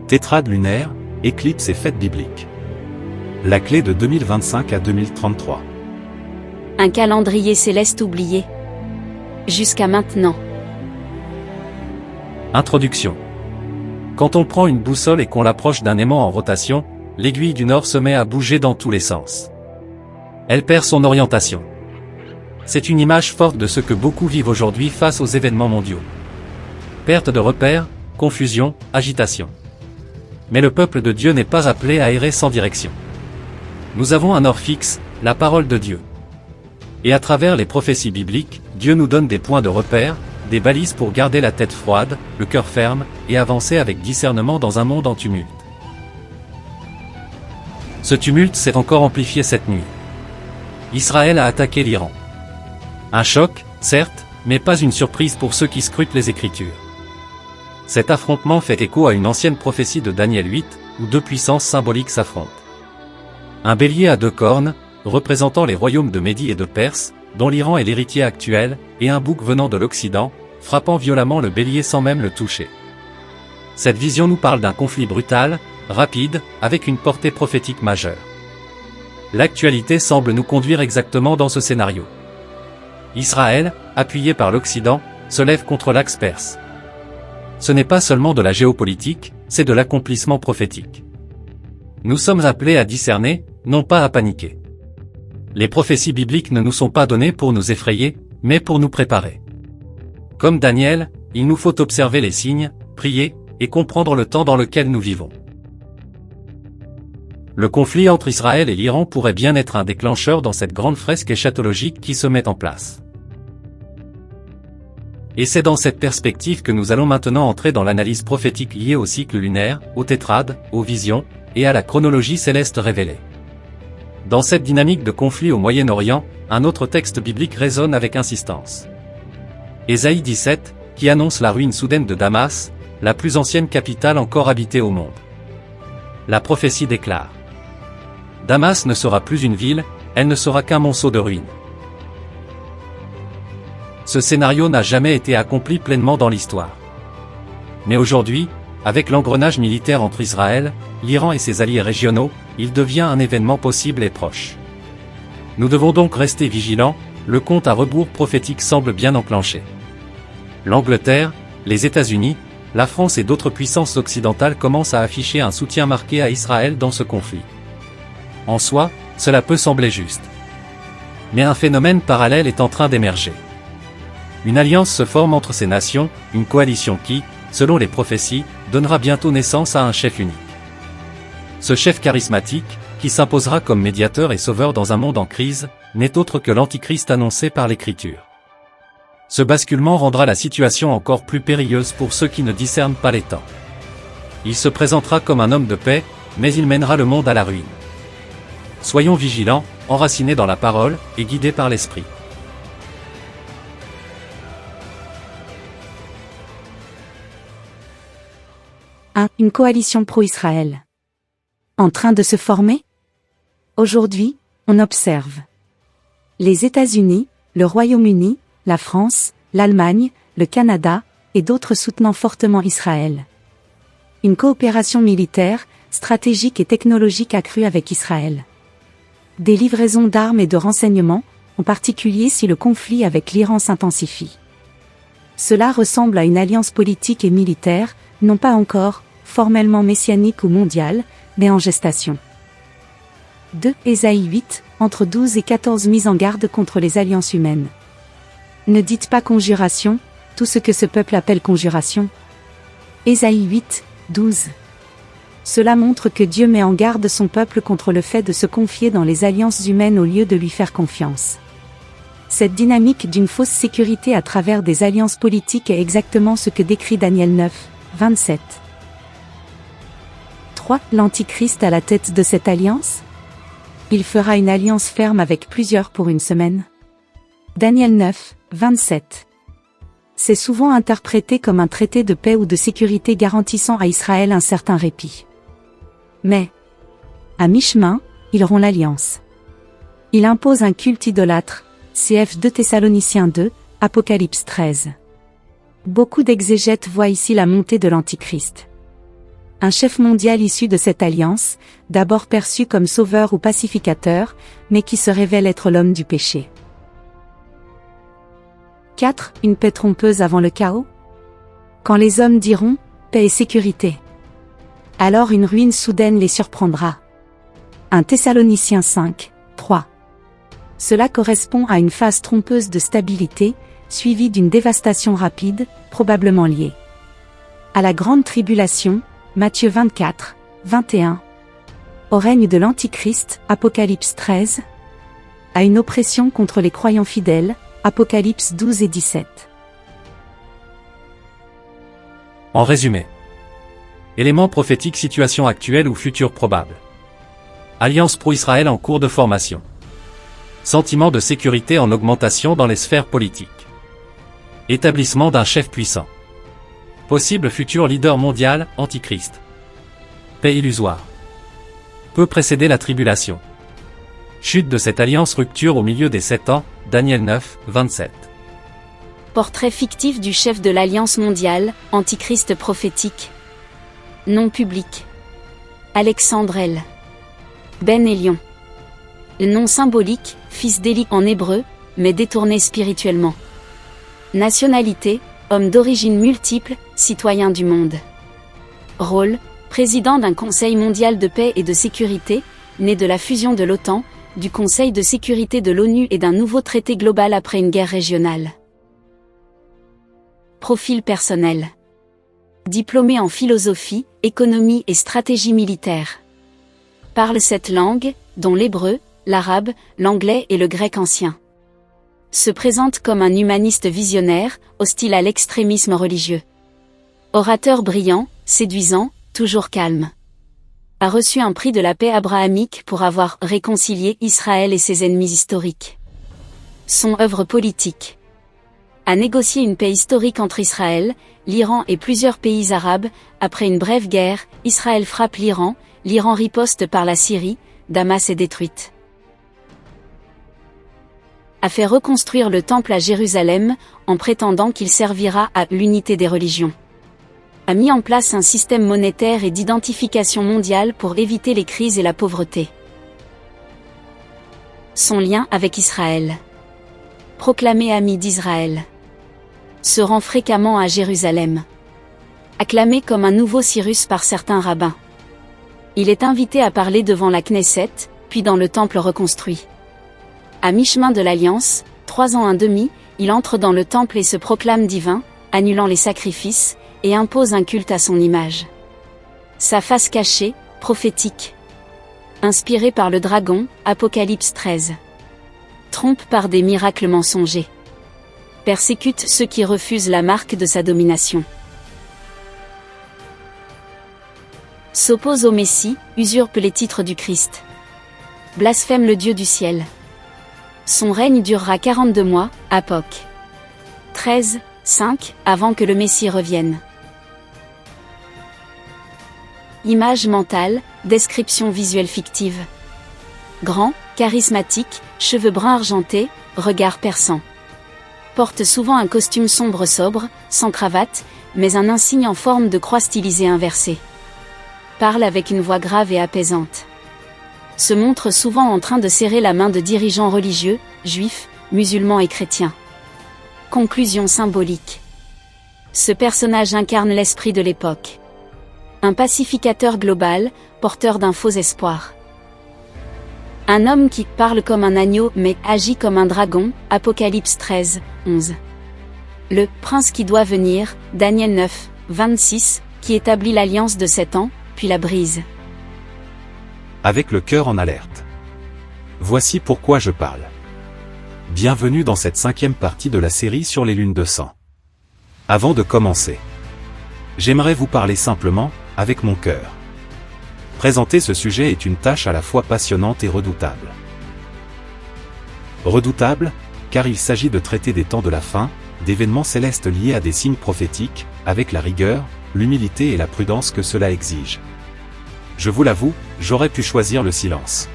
Tétrade lunaire, éclipse et fête biblique. La clé de 2025 à 2033. Un calendrier céleste oublié. Jusqu'à maintenant. Introduction. Quand on prend une boussole et qu'on l'approche d'un aimant en rotation, l'aiguille du nord se met à bouger dans tous les sens. Elle perd son orientation. C'est une image forte de ce que beaucoup vivent aujourd'hui face aux événements mondiaux. Perte de repères, confusion, agitation. Mais le peuple de Dieu n'est pas appelé à errer sans direction. Nous avons un nord fixe, la parole de Dieu. Et à travers les prophéties bibliques, Dieu nous donne des points de repère, des balises pour garder la tête froide, le cœur ferme, et avancer avec discernement dans un monde en tumulte. Ce tumulte s'est encore amplifié cette nuit. Israël a attaqué l'Iran. Un choc, certes, mais pas une surprise pour ceux qui scrutent les Écritures. Cet affrontement fait écho à une ancienne prophétie de Daniel 8, où deux puissances symboliques s'affrontent. Un bélier à deux cornes, représentant les royaumes de Médie et de Perse, dont l'Iran est l'héritier actuel, et un bouc venant de l'Occident, frappant violemment le bélier sans même le toucher. Cette vision nous parle d'un conflit brutal, rapide, avec une portée prophétique majeure. L'actualité semble nous conduire exactement dans ce scénario. Israël, appuyé par l'Occident, se lève contre l'axe perse. Ce n'est pas seulement de la géopolitique, c'est de l'accomplissement prophétique. Nous sommes appelés à discerner, non pas à paniquer. Les prophéties bibliques ne nous sont pas données pour nous effrayer, mais pour nous préparer. Comme Daniel, il nous faut observer les signes, prier, et comprendre le temps dans lequel nous vivons. Le conflit entre Israël et l'Iran pourrait bien être un déclencheur dans cette grande fresque eschatologique qui se met en place. Et c'est dans cette perspective que nous allons maintenant entrer dans l'analyse prophétique liée au cycle lunaire, aux tétrades, aux visions, et à la chronologie céleste révélée. Dans cette dynamique de conflit au Moyen-Orient, un autre texte biblique résonne avec insistance. Ésaïe 17, qui annonce la ruine soudaine de Damas, la plus ancienne capitale encore habitée au monde. La prophétie déclare: Damas ne sera plus une ville, elle ne sera qu'un monceau de ruines. Ce scénario n'a jamais été accompli pleinement dans l'histoire. Mais aujourd'hui, avec l'engrenage militaire entre Israël, l'Iran et ses alliés régionaux, il devient un événement possible et proche. Nous devons donc rester vigilants, le compte à rebours prophétique semble bien enclenché. L'Angleterre, les États-Unis, la France et d'autres puissances occidentales commencent à afficher un soutien marqué à Israël dans ce conflit. En soi, cela peut sembler juste. Mais un phénomène parallèle est en train d'émerger. Une alliance se forme entre ces nations, une coalition qui, selon les prophéties, donnera bientôt naissance à un chef unique. Ce chef charismatique, qui s'imposera comme médiateur et sauveur dans un monde en crise, n'est autre que l'Antichrist annoncé par l'Écriture. Ce basculement rendra la situation encore plus périlleuse pour ceux qui ne discernent pas les temps. Il se présentera comme un homme de paix, mais il mènera le monde à la ruine. Soyons vigilants, enracinés dans la parole, et guidés par l'Esprit. Une coalition pro-Israël. En train de se former? Aujourd'hui, on observe les États-Unis, le Royaume-Uni, la France, l'Allemagne, le Canada, et d'autres soutenant fortement Israël. Une coopération militaire, stratégique et technologique accrue avec Israël. Des livraisons d'armes et de renseignements, en particulier si le conflit avec l'Iran s'intensifie. Cela ressemble à une alliance politique et militaire, non pas encore formellement messianique ou mondiale, mais en gestation. 2. Ésaïe 8, entre 12 et 14 mises en garde contre les alliances humaines. Ne dites pas conjuration, tout ce que ce peuple appelle conjuration. Ésaïe 8, 12. Cela montre que Dieu met en garde son peuple contre le fait de se confier dans les alliances humaines au lieu de lui faire confiance. Cette dynamique d'une fausse sécurité à travers des alliances politiques est exactement ce que décrit Daniel 9, 27. 3. L'Antichrist à la tête de cette alliance? Il fera une alliance ferme avec plusieurs pour une semaine. Daniel 9, 27. C'est souvent interprété comme un traité de paix ou de sécurité garantissant à Israël un certain répit. Mais, à mi-chemin, ils rompt l'alliance. Il impose un culte idolâtre, cf 2 Thessaloniciens 2, Apocalypse 13. Beaucoup d'exégètes voient ici la montée de l'Antichrist. un chef mondial issu de cette alliance, d'abord perçu comme sauveur ou pacificateur, mais qui se révèle être l'homme du péché. 4. Une paix trompeuse avant le chaos? Quand les hommes diront « paix et sécurité », alors une ruine soudaine les surprendra. 1 Thessaloniciens 5, 3. Cela correspond à une phase trompeuse de stabilité, suivie d'une dévastation rapide, probablement liée à la grande tribulation, Matthieu 24, 21. Au règne de l'Antichrist, Apocalypse 13. À une oppression contre les croyants fidèles, Apocalypse 12 et 17. En résumé. Éléments prophétiques, situation actuelle ou future probable. Alliance pro-Israël en cours de formation. Sentiment de sécurité en augmentation dans les sphères politiques. Établissement d'un chef puissant. Possible futur leader mondial, Antichrist. Paix illusoire. Peut précéder la tribulation. Chute de cette alliance, rupture au milieu des 7 ans, Daniel 9, 27. Portrait fictif du chef de l'Alliance mondiale, Antichrist prophétique. Nom public. Alexandre L. Ben Elion. Nom symbolique, fils d'Élie en hébreu, mais détourné spirituellement. Nationalité, homme d'origine multiple, citoyen du monde. Rôle, président d'un Conseil mondial de paix et de sécurité, né de la fusion de l'OTAN, du Conseil de sécurité de l'ONU et d'un nouveau traité global après une guerre régionale. Profil personnel. Diplômé en philosophie, économie et stratégie militaire. Parle 7 langues, dont l'hébreu, l'arabe, l'anglais et le grec ancien. Se présente comme un humaniste visionnaire, hostile à l'extrémisme religieux. Orateur brillant, séduisant, toujours calme. A reçu un prix de la paix abrahamique pour avoir réconcilié Israël et ses ennemis historiques. Son œuvre politique. A négocié une paix historique entre Israël, l'Iran et plusieurs pays arabes. Après une brève guerre, Israël frappe l'Iran riposte par la Syrie, Damas est détruite. A fait reconstruire le temple à Jérusalem, en prétendant qu'il servira à l'unité des religions. A mis en place un système monétaire et d'identification mondiale pour éviter les crises et la pauvreté. Son lien avec Israël. Proclamé ami d'Israël. Se rend fréquemment à Jérusalem. Acclamé comme un nouveau Cyrus par certains rabbins. Il est invité à parler devant la Knesset, puis dans le temple reconstruit. À mi-chemin de l'Alliance, 3 ans et demi, il entre dans le temple et se proclame divin, annulant les sacrifices, et impose un culte à son image. Sa face cachée, prophétique. Inspiré par le dragon, Apocalypse 13. Trompe par des miracles mensongers. Persécute ceux qui refusent la marque de sa domination. S'oppose au Messie, usurpe les titres du Christ. Blasphème le Dieu du ciel. Son règne durera 42 mois, Apoc. 13, 5, avant que le Messie revienne. Image mentale, description visuelle fictive. Grand, charismatique, cheveux bruns argentés, regard perçant. Porte souvent un costume sombre sobre, sans cravate, mais un insigne en forme de croix stylisée inversée. Parle avec une voix grave et apaisante. Se montre souvent en train de serrer la main de dirigeants religieux, juifs, musulmans et chrétiens. Conclusion symbolique. Ce personnage incarne l'esprit de l'époque. Un pacificateur global, porteur d'un faux espoir. Un homme qui parle comme un agneau mais agit comme un dragon, Apocalypse 13, 11. Le prince qui doit venir, Daniel 9, 26, qui établit l'alliance de 7 ans, puis la brise. Avec le cœur en alerte. Voici pourquoi je parle. Bienvenue dans cette 5e partie de la série sur les lunes de sang. Avant de commencer, j'aimerais vous parler simplement, avec mon cœur. Présenter ce sujet est une tâche à la fois passionnante et redoutable. Redoutable, car il s'agit de traiter des temps de la fin, d'événements célestes liés à des signes prophétiques, avec la rigueur, l'humilité et la prudence que cela exige. Je vous l'avoue, j'aurais pu choisir le silence.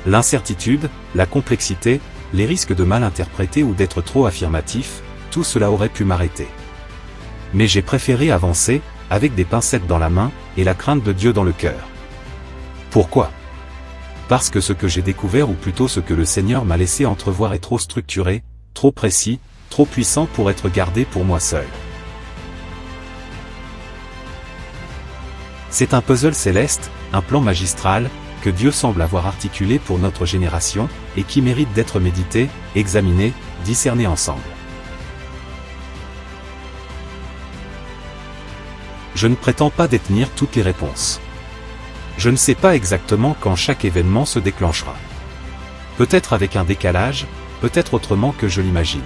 L'incertitude, la complexité, les risques de mal interpréter ou d'être trop affirmatif, tout cela aurait pu m'arrêter. Mais j'ai préféré avancer, avec des pincettes dans la main, et la crainte de Dieu dans le cœur. Pourquoi ? Parce que ce que j'ai découvert ou plutôt ce que le Seigneur m'a laissé entrevoir est trop structuré, trop précis, trop puissant pour être gardé pour moi seul. C'est un puzzle céleste, un plan magistral, que Dieu semble avoir articulé pour notre génération, et qui mérite d'être médité, examiné, discerné ensemble. Je ne prétends pas détenir toutes les réponses. Je ne sais pas exactement quand chaque événement se déclenchera. Peut-être avec un décalage, peut-être autrement que je l'imagine.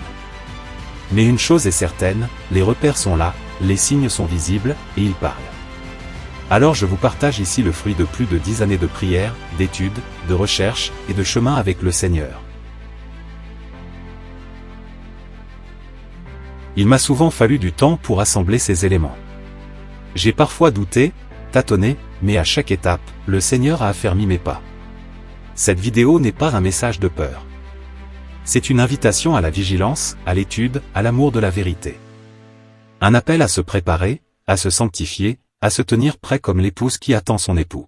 Mais une chose est certaine, les repères sont là, les signes sont visibles, et ils parlent. Alors je vous partage ici le fruit de plus de 10 années de prière, d'études, de recherche, et de chemin avec le Seigneur. Il m'a souvent fallu du temps pour assembler ces éléments. J'ai parfois douté, tâtonné, mais à chaque étape, le Seigneur a affermi mes pas. Cette vidéo n'est pas un message de peur. C'est une invitation à la vigilance, à l'étude, à l'amour de la vérité. Un appel à se préparer, à se sanctifier, à se tenir prêt comme l'épouse qui attend son époux.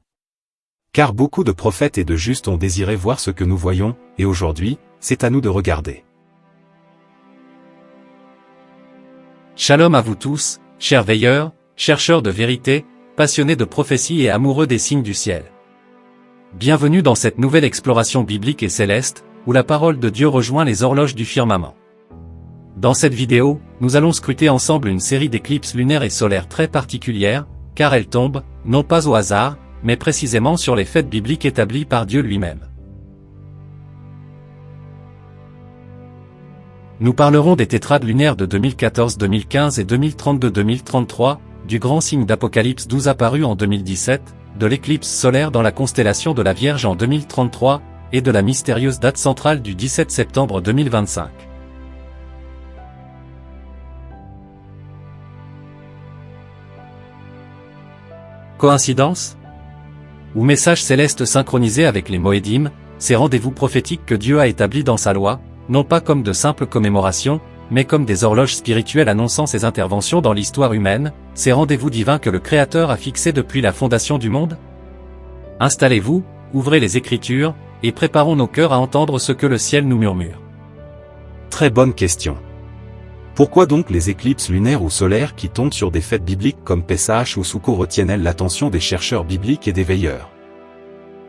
Car beaucoup de prophètes et de justes ont désiré voir ce que nous voyons, et aujourd'hui, c'est à nous de regarder. Shalom à vous tous, chers veilleurs, chercheurs de vérité, passionnés de prophétie et amoureux des signes du ciel. Bienvenue dans cette nouvelle exploration biblique et céleste, où la parole de Dieu rejoint les horloges du firmament. Dans cette vidéo, nous allons scruter ensemble une série d'éclipses lunaires et solaires très particulières, car elles tombent, non pas au hasard, mais précisément sur les fêtes bibliques établies par Dieu lui-même. Nous parlerons des tétrades lunaires de 2014-2015 et 2032-2033, du grand signe d'Apocalypse 12 apparu en 2017, de l'éclipse solaire dans la constellation de la Vierge en 2033, et de la mystérieuse date centrale du 17 septembre 2025. Coïncidence ? Ou message céleste synchronisé avec les Moedim, ces rendez-vous prophétiques que Dieu a établis dans sa loi, non pas comme de simples commémorations, mais comme des horloges spirituelles annonçant ses interventions dans l'histoire humaine, ces rendez-vous divins que le Créateur a fixés depuis la fondation du monde ? Installez-vous, ouvrez les Écritures, et préparons nos cœurs à entendre ce que le ciel nous murmure. Très bonne question. Pourquoi donc les éclipses lunaires ou solaires qui tombent sur des fêtes bibliques comme Pessah ou Soukhot retiennent-elles l'attention des chercheurs bibliques et des veilleurs ?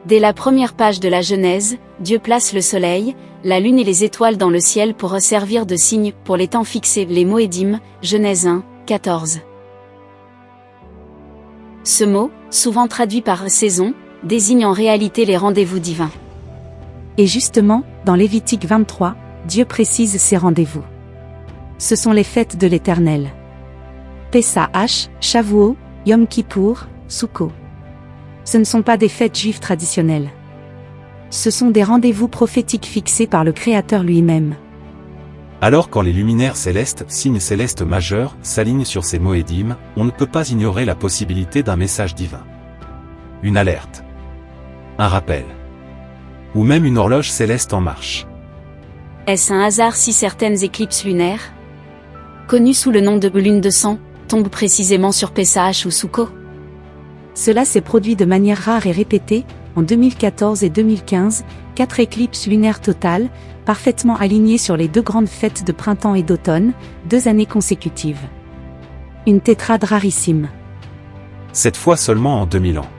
Dès la première page de la Genèse, Dieu place le soleil, la lune et les étoiles dans le ciel pour servir de signe pour les temps fixés, les Moedim, Genèse 1, 14. Ce mot, souvent traduit par saison, désigne en réalité les rendez-vous divins. Et justement, dans Lévitique 23, Dieu précise ces rendez-vous. Ce sont les fêtes de l'Éternel. Pessah, Shavuot, Yom Kippour, Soukhot. Ce ne sont pas des fêtes juives traditionnelles. Ce sont des rendez-vous prophétiques fixés par le Créateur lui-même. Alors quand les luminaires célestes, signes célestes majeurs, s'alignent sur ces Moedim, on ne peut pas ignorer la possibilité d'un message divin. Une alerte. Un rappel. Ou même une horloge céleste en marche. Est-ce un hasard si certaines éclipses lunaires, connues sous le nom de lune de sang, tombent précisément sur Pessah ou Soukhot ? Cela s'est produit de manière rare et répétée, en 2014 et 2015, 4 éclipses lunaires totales, parfaitement alignées sur les 2 grandes fêtes de printemps et d'automne, 2 années consécutives. Une tétrade rarissime. Cette fois seulement en 2000 ans.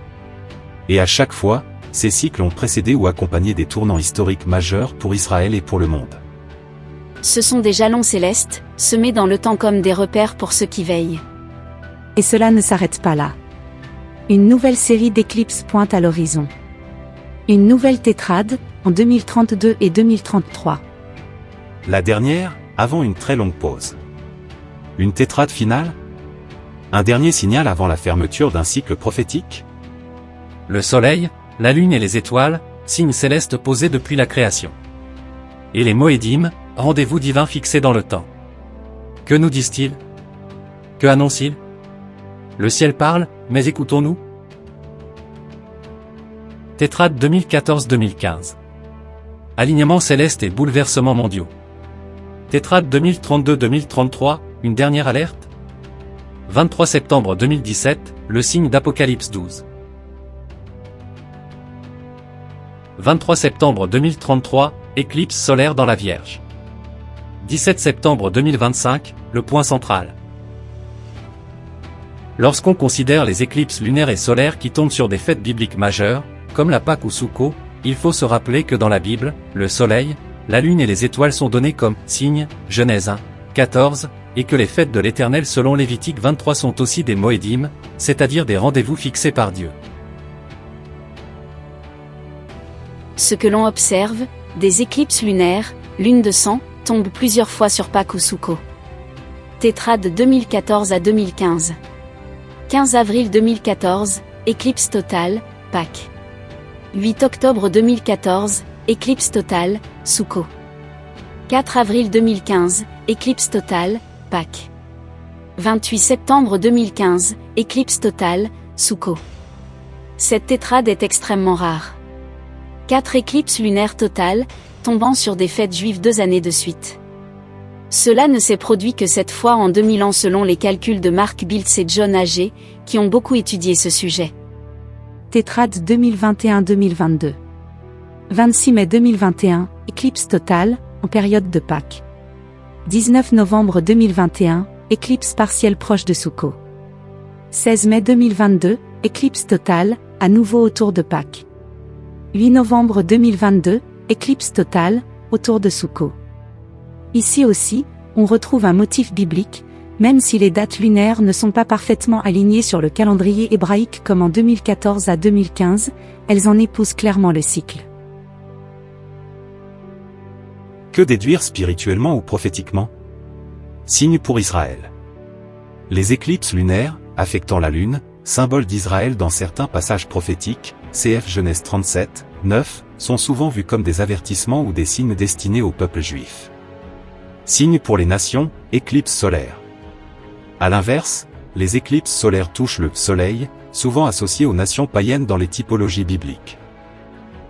Et à chaque fois, ces cycles ont précédé ou accompagné des tournants historiques majeurs pour Israël et pour le monde. Ce sont des jalons célestes, semés dans le temps comme des repères pour ceux qui veillent. Et cela ne s'arrête pas là. Une nouvelle série d'éclipses pointe à l'horizon. Une nouvelle tétrade, en 2032 et 2033. La dernière, avant une très longue pause. Une tétrade finale ? Un dernier signal avant la fermeture d'un cycle prophétique ? Le soleil, la lune et les étoiles, signes célestes posés depuis la création. Et les Moedim, rendez-vous divins fixés dans le temps. Que nous disent-ils ? Que annoncent-ils ? Le ciel parle, mais écoutons-nous ? Tétrade 2014-2015. Alignement céleste et bouleversements mondiaux. Tétrade 2032-2033, une dernière alerte ? 23 septembre 2017, le signe d'Apocalypse 12. 23 septembre 2033, éclipse solaire dans la Vierge. 17 septembre 2025, le point central. Lorsqu'on considère les éclipses lunaires et solaires qui tombent sur des fêtes bibliques majeures, comme la Pâque ou Soukhot, il faut se rappeler que dans la Bible, le soleil, la lune et les étoiles sont donnés comme signes, Genèse 1, 14, et que les fêtes de l'Éternel selon Lévitique 23 sont aussi des moédim, c'est-à-dire des rendez-vous fixés par Dieu. Ce que l'on observe, des éclipses lunaires, lune de sang, tombent plusieurs fois sur Pâques ou Soukhot. Tétrade 2014 à 2015. 15 avril 2014, éclipse totale, Pâques. 8 octobre 2014, éclipse totale, Soukhot. 4 avril 2015, éclipse totale, Pâques. 28 septembre 2015, éclipse totale, Soukhot. Cette tétrade est extrêmement rare. 4 éclipses lunaires totales, tombant sur des fêtes juives 2 années de suite. Cela ne s'est produit que 7 fois en 2000 ans selon les calculs de Mark Biltz et John Agee, qui ont beaucoup étudié ce sujet. Tétrade 2021-2022. 26 mai 2021, éclipse totale, en période de Pâques. 19 novembre 2021, éclipse partielle proche de Soukhot. 16 mai 2022, éclipse totale, à nouveau autour de Pâques. 8 novembre 2022, éclipse totale, autour de Soukhot. Ici aussi, on retrouve un motif biblique, même si les dates lunaires ne sont pas parfaitement alignées sur le calendrier hébraïque comme en 2014 à 2015, elles en épousent clairement le cycle. Que déduire spirituellement ou prophétiquement? Signe pour Israël. Les éclipses lunaires, affectant la lune, symbole d'Israël dans certains passages prophétiques, cf Genèse 37, 9, sont souvent vus comme des avertissements ou des signes destinés au peuple juif. Signe pour les nations, éclipse solaire. À l'inverse, les éclipses solaires touchent le soleil, souvent associé aux nations païennes dans les typologies bibliques.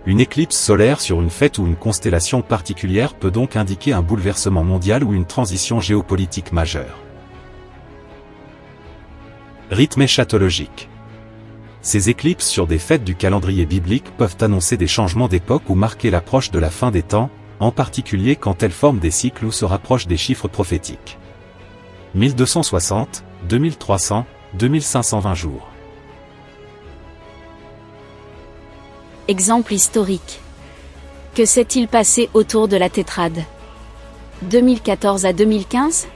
Une éclipse solaire sur une fête ou une constellation particulière peut donc indiquer un bouleversement mondial ou une transition géopolitique majeure. Rythme eschatologique. Ces éclipses sur des fêtes du calendrier biblique peuvent annoncer des changements d'époque ou marquer l'approche de la fin des temps, en particulier quand elles forment des cycles ou se rapprochent des chiffres prophétiques. 1260, 2300, 2520 jours. Exemple historique. Que s'est-il passé autour de la tétrade? 2014 à 2015?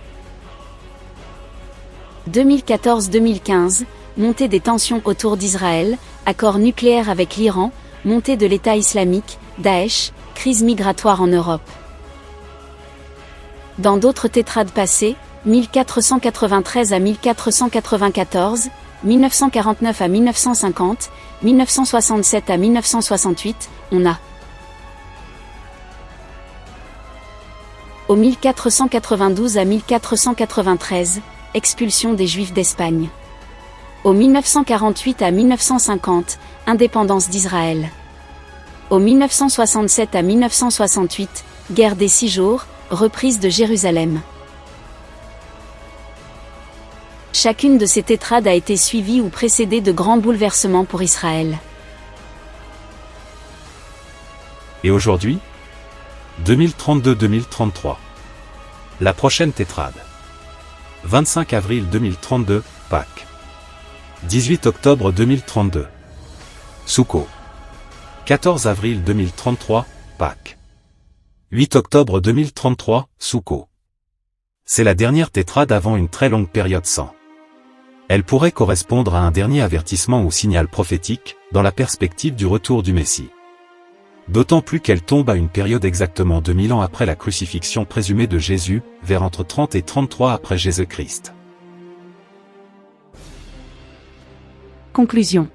2014-2015, montée des tensions autour d'Israël, accord nucléaire avec l'Iran, montée de l'État islamique, Daesh, crise migratoire en Europe. Dans d'autres tétrades passées, 1493 à 1494, 1949 à 1950, 1967 à 1968, on a au 1492 à 1493, expulsion des Juifs d'Espagne. Au 1948 à 1950, indépendance d'Israël. Au 1967 à 1968, guerre des 6 jours, reprise de Jérusalem. Chacune de ces tétrades a été suivie ou précédée de grands bouleversements pour Israël. Et aujourd'hui 2032-2033. La prochaine tétrade. 25 avril 2032, Pâques. 18 octobre 2032. Soukhot. 14 avril 2033, Pâques. 8 octobre 2033, Soukhot. C'est la dernière tétrade avant une très longue période sans. Elle pourrait correspondre à un dernier avertissement ou signal prophétique, dans la perspective du retour du Messie. D'autant plus qu'elle tombe à une période exactement 2000 ans après la crucifixion présumée de Jésus, vers entre 30 et 33 après Jésus-Christ. Conclusion.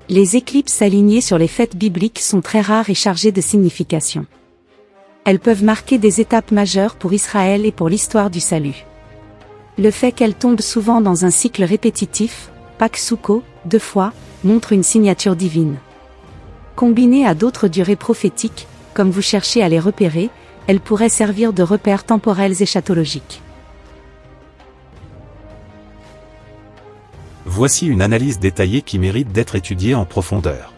Les éclipses alignées sur les fêtes bibliques sont très rares et chargées de signification. Elles peuvent marquer des étapes majeures pour Israël et pour l'histoire du salut. Le fait qu'elles tombent souvent dans un cycle répétitif, Pâques Soukhot, 2 fois, montre une signature divine. Combinées à d'autres durées prophétiques, comme vous cherchez à les repérer, elles pourraient servir de repères temporels eschatologiques. Voici une analyse détaillée qui mérite d'être étudiée en profondeur.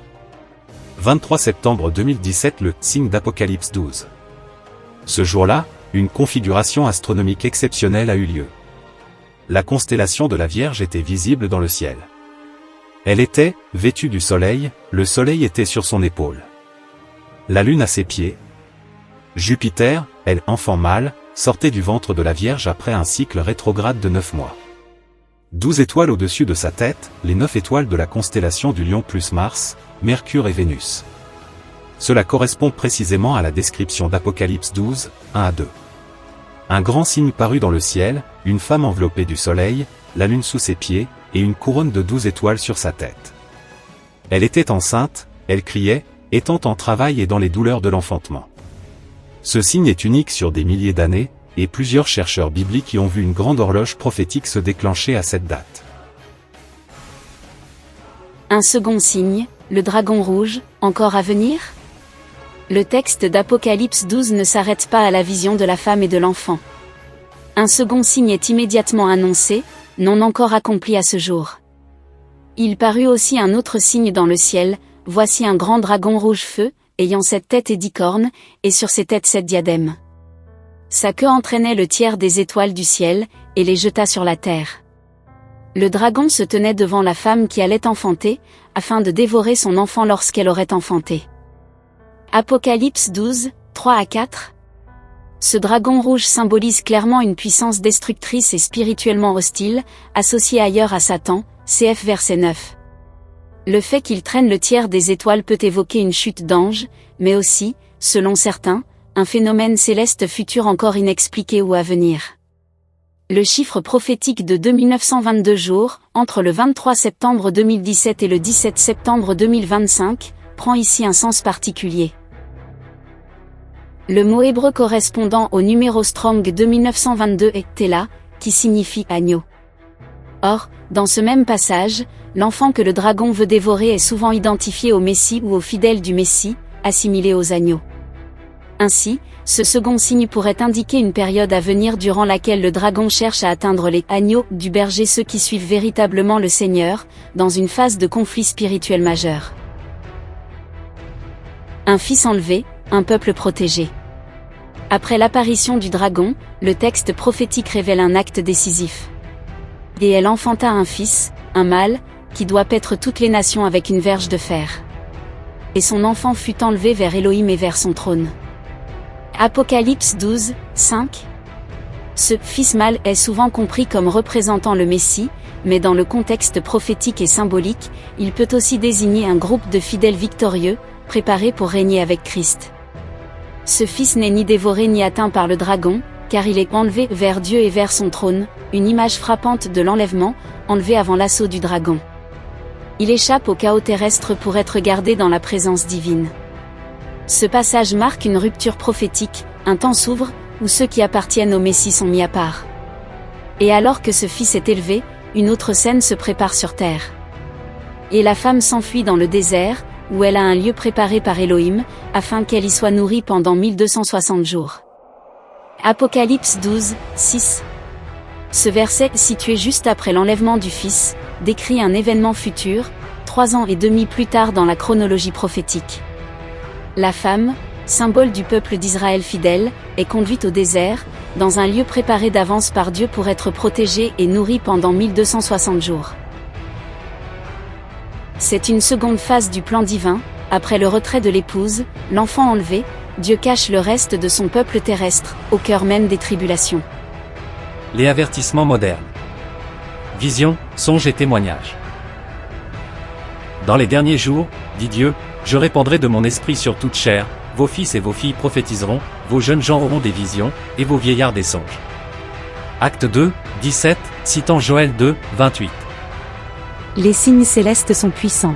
23 septembre 2017, le signe d'Apocalypse 12. Ce jour-là, une configuration astronomique exceptionnelle a eu lieu. La constellation de la Vierge était visible dans le ciel. Elle était vêtue du soleil, le soleil était sur son épaule. La lune à ses pieds. Jupiter, elle, enfant mâle, sortait du ventre de la Vierge après un cycle rétrograde de 9 mois. 12 étoiles au-dessus de sa tête, les 9 étoiles de la constellation du Lion plus Mars, Mercure et Vénus. Cela correspond précisément à la description d'Apocalypse 12, 1 à 2. Un grand signe parut dans le ciel, une femme enveloppée du soleil, la lune sous ses pieds, et une couronne de 12 étoiles sur sa tête. Elle était enceinte, elle criait, étant en travail et dans les douleurs de l'enfantement. Ce signe est unique sur des milliers d'années, et plusieurs chercheurs bibliques y ont vu une grande horloge prophétique se déclencher à cette date. Un second signe, le dragon rouge, encore à venir? Le texte d'Apocalypse 12 ne s'arrête pas à la vision de la femme et de l'enfant. Un second signe est immédiatement annoncé, non encore accompli à ce jour. Il parut aussi un autre signe dans le ciel, voici un grand dragon rouge feu, ayant 7 têtes et 10 cornes, et sur ses têtes 7 diadèmes. Sa queue entraînait le tiers des étoiles du ciel, et les jeta sur la terre. Le dragon se tenait devant la femme qui allait enfanter, afin de dévorer son enfant lorsqu'elle aurait enfanté. Apocalypse 12, 3 à 4. Ce dragon rouge symbolise clairement une puissance destructrice et spirituellement hostile, associée ailleurs à Satan, cf verset 9. Le fait qu'il traîne le tiers des étoiles peut évoquer une chute d'ange, mais aussi, selon certains, un phénomène céleste futur encore inexpliqué ou à venir. Le chiffre prophétique de 2922 jours, entre le 23 septembre 2017 et le 17 septembre 2025, prend ici un sens particulier. Le mot hébreu correspondant au numéro Strong de 1922 est « Tela », qui signifie « agneau ». Or, dans ce même passage, l'enfant que le dragon veut dévorer est souvent identifié au Messie ou aux fidèles du Messie, assimilés aux agneaux. Ainsi, ce second signe pourrait indiquer une période à venir durant laquelle le dragon cherche à atteindre les « agneaux » du berger, ceux qui suivent véritablement le Seigneur, dans une phase de conflit spirituel majeur. Un fils enlevé, un peuple protégé. Après l'apparition du dragon, le texte prophétique révèle un acte décisif. Et elle enfanta un fils, un mâle, qui doit paître toutes les nations avec une verge de fer. Et son enfant fut enlevé vers Élohim et vers son trône. Apocalypse 12, 5. Ce « fils mâle » est souvent compris comme représentant le Messie, mais dans le contexte prophétique et symbolique, il peut aussi désigner un groupe de fidèles victorieux, préparés pour régner avec Christ. Ce fils n'est ni dévoré ni atteint par le dragon, car il est enlevé vers Dieu et vers son trône, une image frappante de l'enlèvement, enlevé avant l'assaut du dragon. Il échappe au chaos terrestre pour être gardé dans la présence divine. Ce passage marque une rupture prophétique, un temps s'ouvre, où ceux qui appartiennent au Messie sont mis à part. Et alors que ce fils est élevé, une autre scène se prépare sur terre. Et la femme s'enfuit dans le désert, où elle a un lieu préparé par Élohim, afin qu'elle y soit nourrie pendant 1260 jours. Apocalypse 12, 6. Ce verset, situé juste après l'enlèvement du Fils, décrit un événement futur, 3 ans et demi plus tard dans la chronologie prophétique. La femme, symbole du peuple d'Israël fidèle, est conduite au désert, dans un lieu préparé d'avance par Dieu pour être protégée et nourrie pendant 1260 jours. C'est une seconde phase du plan divin, après le retrait de l'épouse, l'enfant enlevé, Dieu cache le reste de son peuple terrestre, au cœur même des tribulations. Les avertissements modernes. Vision, songe et témoignage. Dans les derniers jours, dit Dieu, je répandrai de mon esprit sur toute chair, vos fils et vos filles prophétiseront, vos jeunes gens auront des visions, et vos vieillards des songes. Acte 2, 17, citant Joël 2, 28. Les signes célestes sont puissants.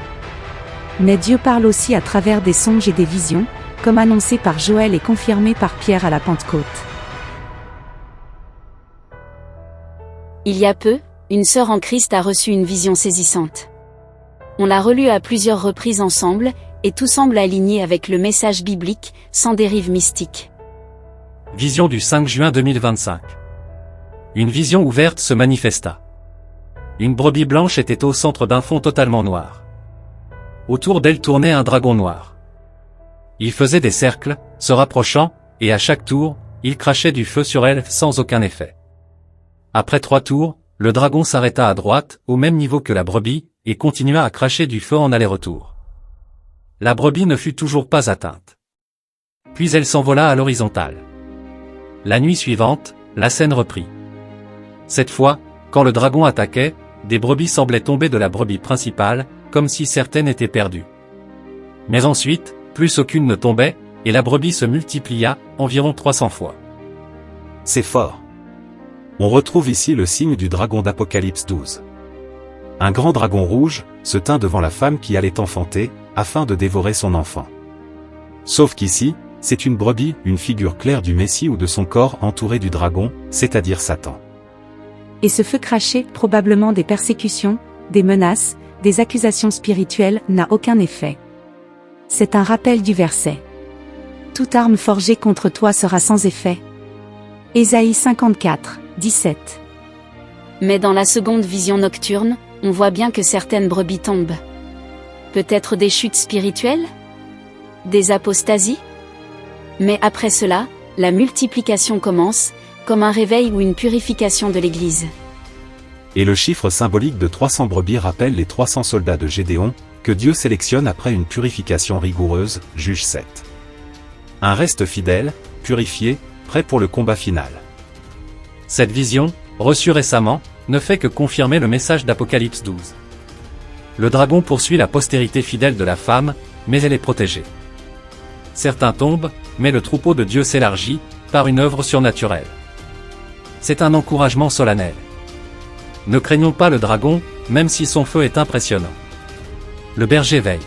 Mais Dieu parle aussi à travers des songes et des visions, comme annoncé par Joël et confirmé par Pierre à la Pentecôte. Il y a peu, une sœur en Christ a reçu une vision saisissante. On l'a relue à plusieurs reprises ensemble, et tout semble aligné avec le message biblique, sans dérive mystique. Vision du 5 juin 2025. Une vision ouverte se manifesta. Une brebis blanche était au centre d'un fond totalement noir. Autour d'elle tournait un dragon noir. Il faisait des cercles, se rapprochant, et à chaque tour, il crachait du feu sur elle sans aucun effet. Après 3 tours, le dragon s'arrêta à droite, au même niveau que la brebis, et continua à cracher du feu en aller-retour. La brebis ne fut toujours pas atteinte. Puis elle s'envola à l'horizontale. La nuit suivante, la scène reprit. Cette fois, quand le dragon attaquait, des brebis semblaient tomber de la brebis principale, comme si certaines étaient perdues. Mais ensuite, plus aucune ne tombait, et la brebis se multiplia, environ 300 fois. C'est fort. On retrouve ici le signe du dragon d'Apocalypse 12. Un grand dragon rouge se tint devant la femme qui allait enfanter, afin de dévorer son enfant. Sauf qu'ici, c'est une brebis, une figure claire du Messie ou de son corps entouré du dragon, c'est-à-dire Satan. Et ce feu craché, probablement des persécutions, des menaces, des accusations spirituelles, n'a aucun effet. C'est un rappel du verset. Toute arme forgée contre toi sera sans effet. Ésaïe 54, 17. Mais dans la seconde vision nocturne, on voit bien que certaines brebis tombent. Peut-être des chutes spirituelles? Des apostasies? Mais après cela, la multiplication commence, comme un réveil ou une purification de l'Église. Et le chiffre symbolique de 300 brebis rappelle les 300 soldats de Gédéon, que Dieu sélectionne après une purification rigoureuse, Juge 7. Un reste fidèle, purifié, prêt pour le combat final. Cette vision, reçue récemment, ne fait que confirmer le message d'Apocalypse 12. Le dragon poursuit la postérité fidèle de la femme, mais elle est protégée. Certains tombent, mais le troupeau de Dieu s'élargit, par une œuvre surnaturelle. C'est un encouragement solennel. Ne craignons pas le dragon, même si son feu est impressionnant. Le berger veille.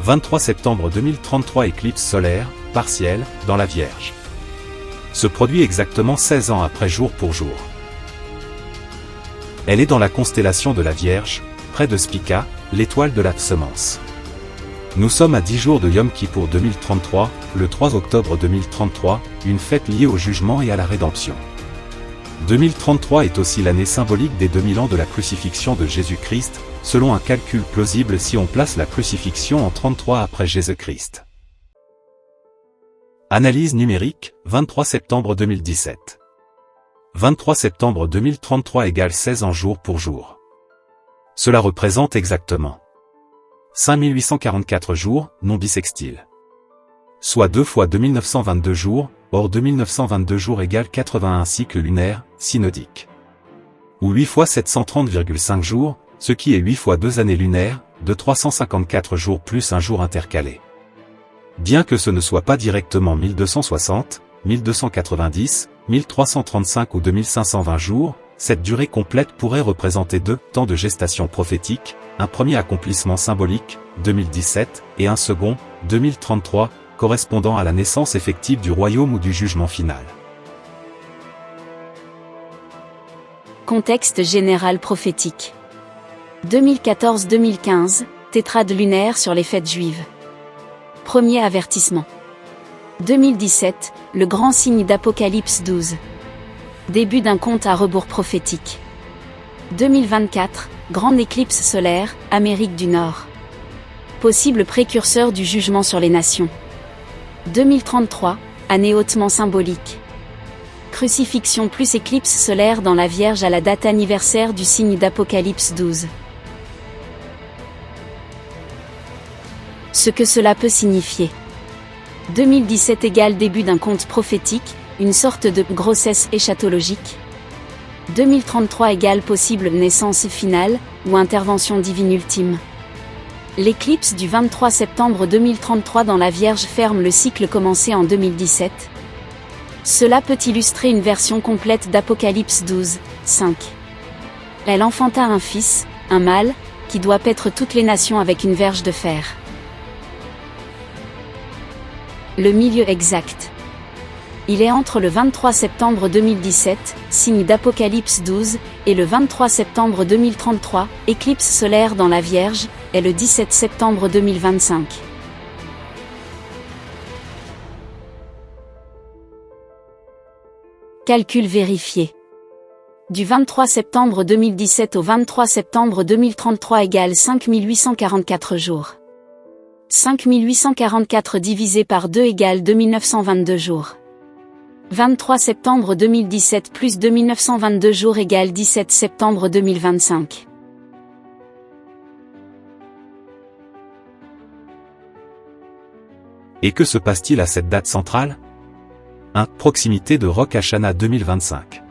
23 septembre 2033 éclipse solaire, partielle, dans la Vierge. Se produit exactement 16 ans après jour pour jour. Elle est dans la constellation de la Vierge, près de Spica, l'étoile de la semence. Nous sommes à 10 jours de Yom Kippour 2033, le 3 octobre 2033, une fête liée au jugement et à la rédemption. 2033 est aussi l'année symbolique des 2000 ans de la crucifixion de Jésus-Christ, selon un calcul plausible si on place la crucifixion en 33 après Jésus-Christ. Analyse numérique, 23 septembre 2017. 23 septembre 2033 égale 16 ans jour pour jour. Cela représente exactement 5844 jours, non bissextiles. Soit 2 fois 2922 jours, or 2922 jours égale 81 cycles lunaires, synodiques. Ou 8 fois 730,5 jours, ce qui est 8 fois 2 années lunaires, de 354 jours plus un jour intercalé. Bien que ce ne soit pas directement 1260, 1290, 1335 ou 2520 jours, cette durée complète pourrait représenter 2 temps de gestation prophétique, un premier accomplissement symbolique, 2017, et un second, 2033, correspondant à la naissance effective du royaume ou du jugement final. Contexte général prophétique. 2014-2015, tétrade lunaire sur les fêtes juives. Premier avertissement. 2017, le grand signe d'Apocalypse 12. Début d'un compte à rebours prophétique. 2024, grande éclipse solaire, Amérique du Nord. Possible précurseur du jugement sur les nations. 2033, année hautement symbolique. Crucifixion plus éclipse solaire dans la Vierge à la date anniversaire du signe d'Apocalypse 12. Ce que cela peut signifier. 2017 égale début d'un conte prophétique, une sorte de grossesse éschatologique. 2033 égale possible naissance finale, ou intervention divine ultime. L'éclipse du 23 septembre 2033 dans la Vierge ferme le cycle commencé en 2017. Cela peut illustrer une version complète d'Apocalypse 12, 5. Elle enfanta un fils, un mâle, qui doit paître toutes les nations avec une verge de fer. Le milieu exact. Il est entre le 23 septembre 2017, signe d'Apocalypse 12, et le 23 septembre 2033, éclipse solaire dans la Vierge, est le 17 septembre 2025. Calcul vérifié. Du 23 septembre 2017 au 23 septembre 2033 égale 5844 jours. 5844 divisé par 2 égale 2922 jours. 23 septembre 2017 plus 2922 jours égale 17 septembre 2025. Et que se passe-t-il à cette date centrale? 1. Proximité de Rosh Hashanah 2025.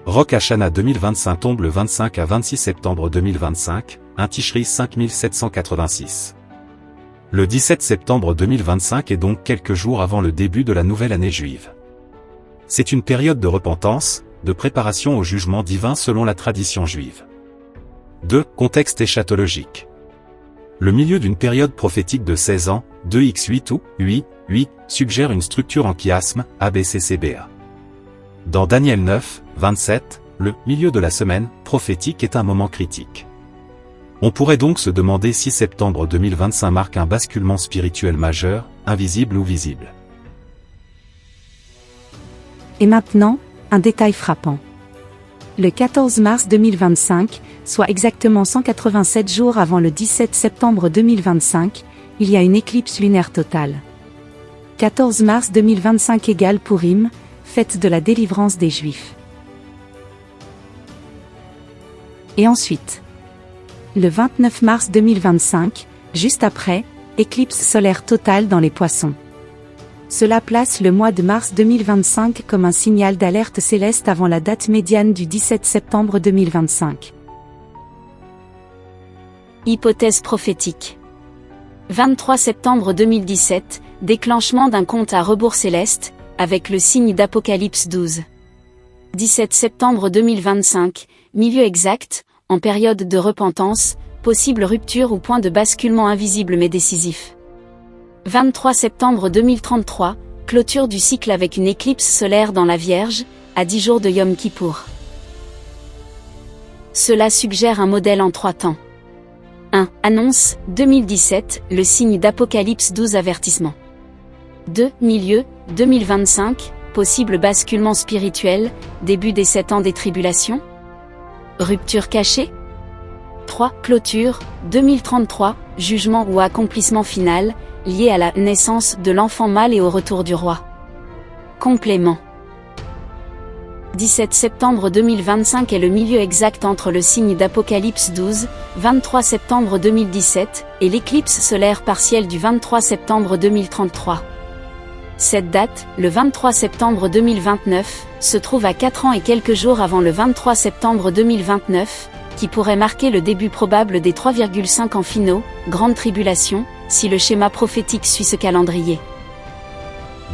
Rosh Hashanah 2025 tombe le 25 à 26 septembre 2025, un Tishri 5786. Le 17 septembre 2025 est donc quelques jours avant le début de la nouvelle année juive. C'est une période de repentance, de préparation au jugement divin selon la tradition juive. 2. Contexte eschatologique. Le milieu d'une période prophétique de 16 ans, 2x8 ou 8, suggère une structure en chiasme, ABCCBA. Dans Daniel 9, 27, le milieu de la semaine prophétique est un moment critique. On pourrait donc se demander si septembre 2025 marque un basculement spirituel majeur, invisible ou visible. Et maintenant, un détail frappant. Le 14 mars 2025, soit exactement 187 jours avant le 17 septembre 2025, il y a une éclipse lunaire totale. 14 mars 2025 égale Purim, fête de la délivrance des Juifs. Et ensuite, le 29 mars 2025, juste après, éclipse solaire totale dans les Poissons. Cela place le mois de mars 2025 comme un signal d'alerte céleste avant la date médiane du 17 septembre 2025. Hypothèse prophétique. 23 septembre 2017, déclenchement d'un compte à rebours céleste, avec le signe d'Apocalypse 12. 17 septembre 2025, milieu exact, en période de repentance, possible rupture ou point de basculement invisible mais décisif. 23 septembre 2033, clôture du cycle avec une éclipse solaire dans la Vierge, à 10 jours de Yom Kippour. Cela suggère un modèle en 3 temps. 1. Annonce, 2017, le signe d'Apocalypse 12 avertissement. 2. Milieu, 2025, possible basculement spirituel, début des 7 ans des tribulations. Rupture cachée. 3. Clôture, 2033, jugement ou accomplissement final, lié à la naissance de l'enfant mâle et au retour du roi. Complément. 17 septembre 2025 est le milieu exact entre le signe d'Apocalypse 12, 23 septembre 2017, et l'éclipse solaire partielle du 23 septembre 2033. Cette date, le 23 septembre 2029, se trouve à 4 ans et quelques jours avant le 23 septembre 2029, qui pourrait marquer le début probable des 3,5 ans finaux, grande tribulation, si le schéma prophétique suit ce calendrier.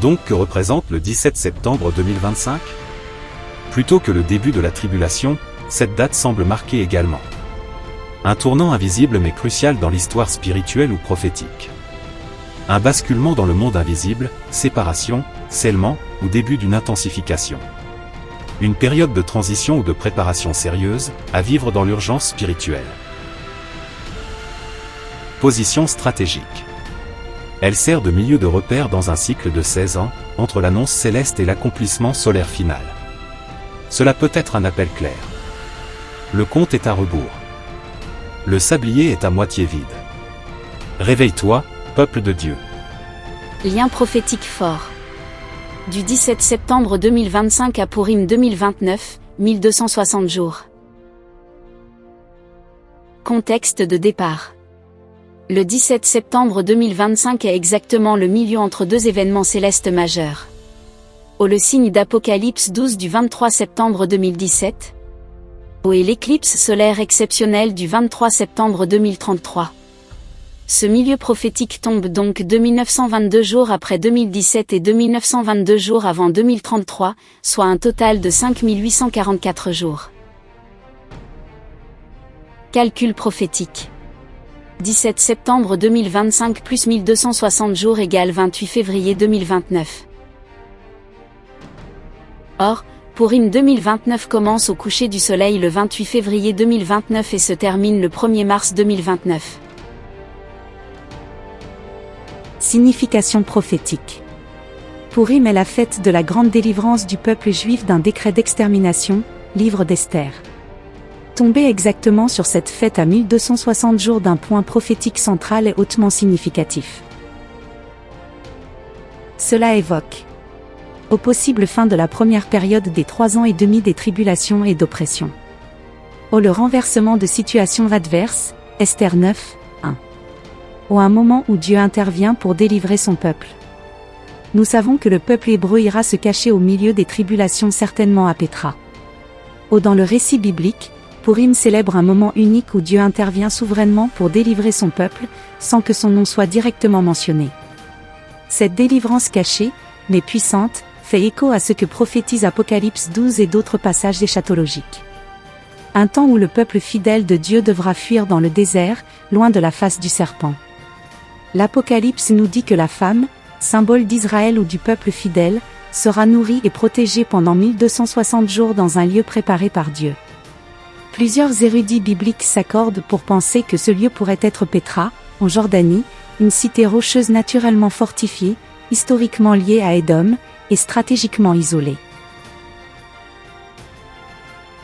Donc que représente le 17 septembre 2025 ? Plutôt que le début de la tribulation, cette date semble marquer également un tournant invisible mais crucial dans l'histoire spirituelle ou prophétique. Un basculement dans le monde invisible, séparation, scellement, ou début d'une intensification. Une période de transition ou de préparation sérieuse, à vivre dans l'urgence spirituelle. Position stratégique. Elle sert de milieu de repère dans un cycle de 16 ans, entre l'annonce céleste et l'accomplissement solaire final. Cela peut être un appel clair. Le compte est à rebours. Le sablier est à moitié vide. Réveille-toi, peuple de Dieu. Lien prophétique fort. Du 17 septembre 2025 à Purim 2029, 1260 jours. Contexte de départ. Le 17 septembre 2025 est exactement le milieu entre deux événements célestes majeurs. Au le signe d'Apocalypse 12 du 23 septembre 2017. Au et l'éclipse solaire exceptionnelle du 23 septembre 2033. Ce milieu prophétique tombe donc 2922 jours après 2017 et 2922 jours avant 2033, soit un total de 5844 jours. Calcul prophétique. 17 septembre 2025 plus 1260 jours égale 28 février 2029. Or, Purim 2029 commence au coucher du soleil le 28 février 2029 et se termine le 1er mars 2029. Signification prophétique. Purim est la fête de la grande délivrance du peuple juif d'un décret d'extermination, livre d'Esther. Tombé exactement sur cette fête à 1260 jours d'un point prophétique central et hautement significatif. Cela évoque aux possibles fins de la première période des 3 ans et demi des tribulations et d'oppression. Le renversement de situations adverses, Esther 9, 1. Un moment où Dieu intervient pour délivrer son peuple. Nous savons que le peuple hébreu ira se cacher au milieu des tribulations certainement à Pétra. Dans le récit biblique, Pourim célèbre un moment unique où Dieu intervient souverainement pour délivrer son peuple, sans que son nom soit directement mentionné. Cette délivrance cachée, mais puissante, fait écho à ce que prophétise Apocalypse 12 et d'autres passages eschatologiques. Un temps où le peuple fidèle de Dieu devra fuir dans le désert, loin de la face du serpent. L'Apocalypse nous dit que la femme, symbole d'Israël ou du peuple fidèle, sera nourrie et protégée pendant 1260 jours dans un lieu préparé par Dieu. Plusieurs érudits bibliques s'accordent pour penser que ce lieu pourrait être Pétra, en Jordanie, une cité rocheuse naturellement fortifiée, historiquement liée à Édom, et stratégiquement isolée.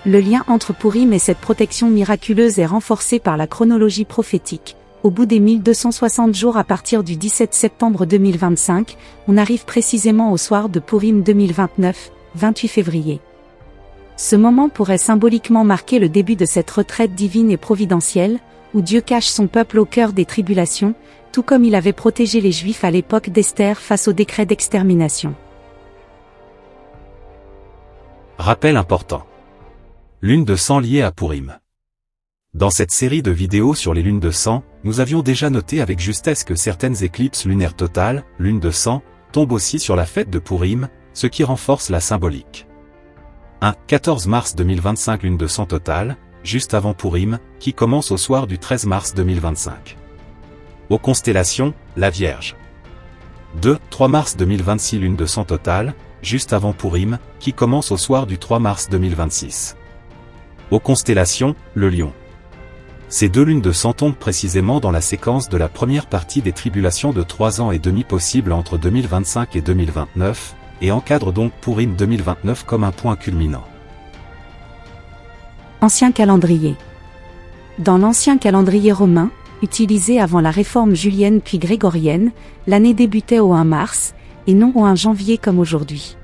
Le lien entre Pourim et cette protection miraculeuse est renforcé par la chronologie prophétique. Au bout des 1260 jours à partir du 17 septembre 2025, on arrive précisément au soir de Pourim 2029, 28 février. Ce moment pourrait symboliquement marquer le début de cette retraite divine et providentielle, où Dieu cache son peuple au cœur des tribulations, tout comme il avait protégé les Juifs à l'époque d'Esther face au décret d'extermination. Rappel important. Lune de sang liée à Pourim. Dans cette série de vidéos sur les lunes de sang, nous avions déjà noté avec justesse que certaines éclipses lunaires totales, lune de sang, tombent aussi sur la fête de Pourim, ce qui renforce la symbolique. 14 mars 2025 lune de sang totale, juste avant Pourim, qui commence au soir du 13 mars 2025. Aux constellations, la Vierge. 3 mars 2026 lune de sang totale, juste avant Pourim, qui commence au soir du 3 mars 2026. Aux constellations, le Lion. Ces 2 lunes de sang tombent précisément dans la séquence de la première partie des tribulations de 3 ans et demi possibles entre 2025 et 2029, et encadrent donc Pourim 2029 comme un point culminant. Ancien calendrier. Dans l'ancien calendrier romain, utilisé avant la réforme julienne puis grégorienne, l'année débutait au 1 mars, et non au 1 janvier comme aujourd'hui.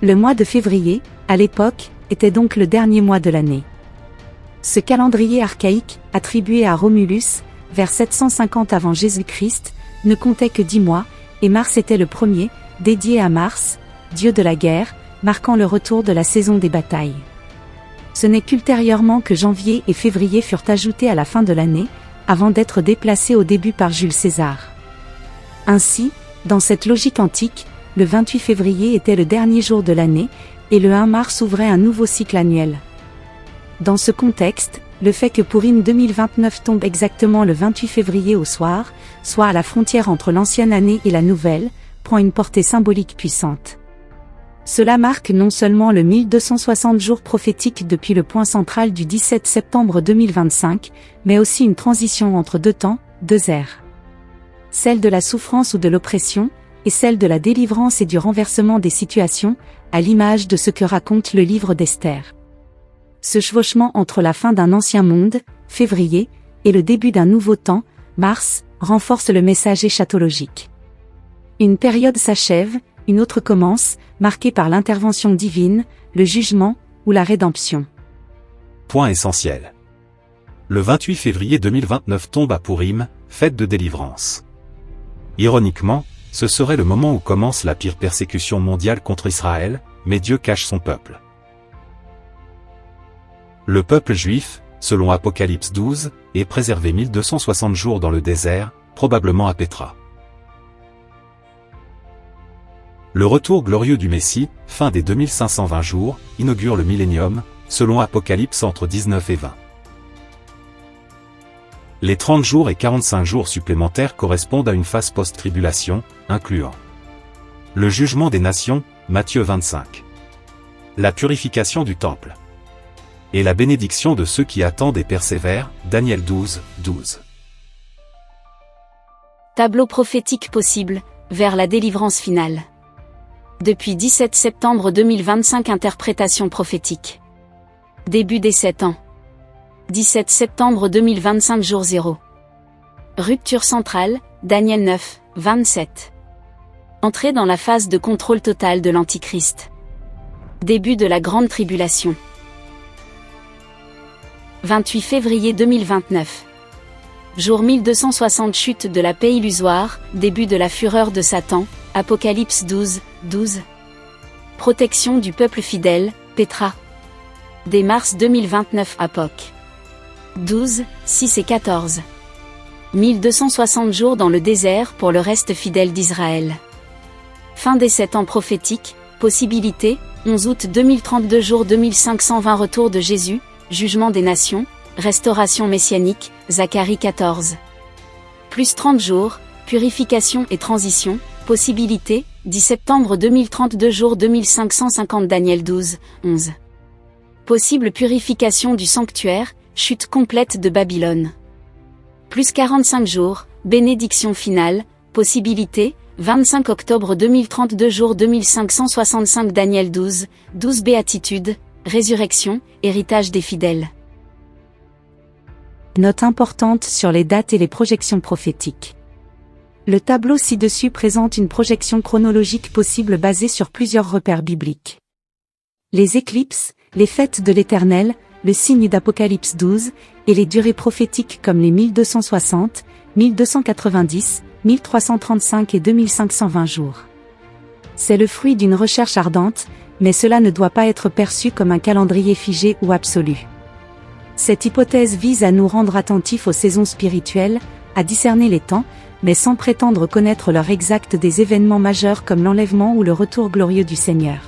Le mois de février, à l'époque, était donc le dernier mois de l'année. Ce calendrier archaïque, attribué à Romulus, vers 750 avant Jésus-Christ, ne comptait que 10 mois, et Mars était le premier, dédié à Mars, dieu de la guerre, marquant le retour de la saison des batailles. Ce n'est qu'ultérieurement que janvier et février furent ajoutés à la fin de l'année, avant d'être déplacés au début par Jules César. Ainsi, dans cette logique antique, le 28 février était le dernier jour de l'année, et le 1 mars ouvrait un nouveau cycle annuel. Dans ce contexte, le fait que Pourim 2029 tombe exactement le 28 février au soir, soit à la frontière entre l'ancienne année et la nouvelle, prend une portée symbolique puissante. Cela marque non seulement le 1260 jours prophétiques depuis le point central du 17 septembre 2025, mais aussi une transition entre 2 temps, 2 ères. Celle de la souffrance ou de l'oppression, et celle de la délivrance et du renversement des situations, à l'image de ce que raconte le livre d'Esther. Ce chevauchement entre la fin d'un ancien monde, février, et le début d'un nouveau temps, mars, renforce le message eschatologique. Une période s'achève, une autre commence, marquée par l'intervention divine, le jugement, ou la rédemption. Point essentiel. Le 28 février 2029 tombe à Pourim, fête de délivrance. Ironiquement, ce serait le moment où commence la pire persécution mondiale contre Israël, mais Dieu cache son peuple. Le peuple juif, selon Apocalypse 12, est préservé 1260 jours dans le désert, probablement à Pétra. Le retour glorieux du Messie, fin des 2520 jours, inaugure le millénium, selon Apocalypse entre 19 et 20. Les 30 jours et 45 jours supplémentaires correspondent à une phase post-tribulation, incluant le jugement des nations, Matthieu 25. La purification du temple. Et la bénédiction de ceux qui attendent et persévèrent, Daniel 12, 12. Tableau prophétique possible, vers la délivrance finale. Depuis 17 septembre 2025 interprétation prophétique. Début des 7 ans. 17 septembre 2025 jour 0. Rupture centrale, Daniel 9, 27. Entrée dans la phase de contrôle total de l'Antichrist. Début de la grande tribulation. 28 février 2029. Jour 1260 chute de la paix illusoire, début de la fureur de Satan, Apocalypse 12, 12. Protection du peuple fidèle, Pétra. Dès mars 2029 Apoc. 12, 6 et 14. 1260 jours dans le désert pour le reste fidèle d'Israël. Fin des 7 ans prophétiques, possibilité, 11 août 2032 jour 2520 retour de Jésus, jugement des nations, restauration messianique, Zacharie 14. Plus 30 jours, purification et transition, possibilité, 10 septembre 2032 jour 2550 Daniel 12, 11. Possible purification du sanctuaire, chute complète de Babylone. Plus 45 jours, bénédiction finale, possibilité, 25 octobre 2032 jour 2565 Daniel 12, 12 béatitudes, résurrection, héritage des fidèles. Note importante sur les dates et les projections prophétiques. Le tableau ci-dessus présente une projection chronologique possible basée sur plusieurs repères bibliques. Les éclipses, les fêtes de l'Éternel, le signe d'Apocalypse 12, et les durées prophétiques comme les 1260, 1290, 1335 et 2520 jours. C'est le fruit d'une recherche ardente, mais cela ne doit pas être perçu comme un calendrier figé ou absolu. Cette hypothèse vise à nous rendre attentifs aux saisons spirituelles, à discerner les temps, mais sans prétendre connaître l'heure exacte des événements majeurs comme l'enlèvement ou le retour glorieux du Seigneur.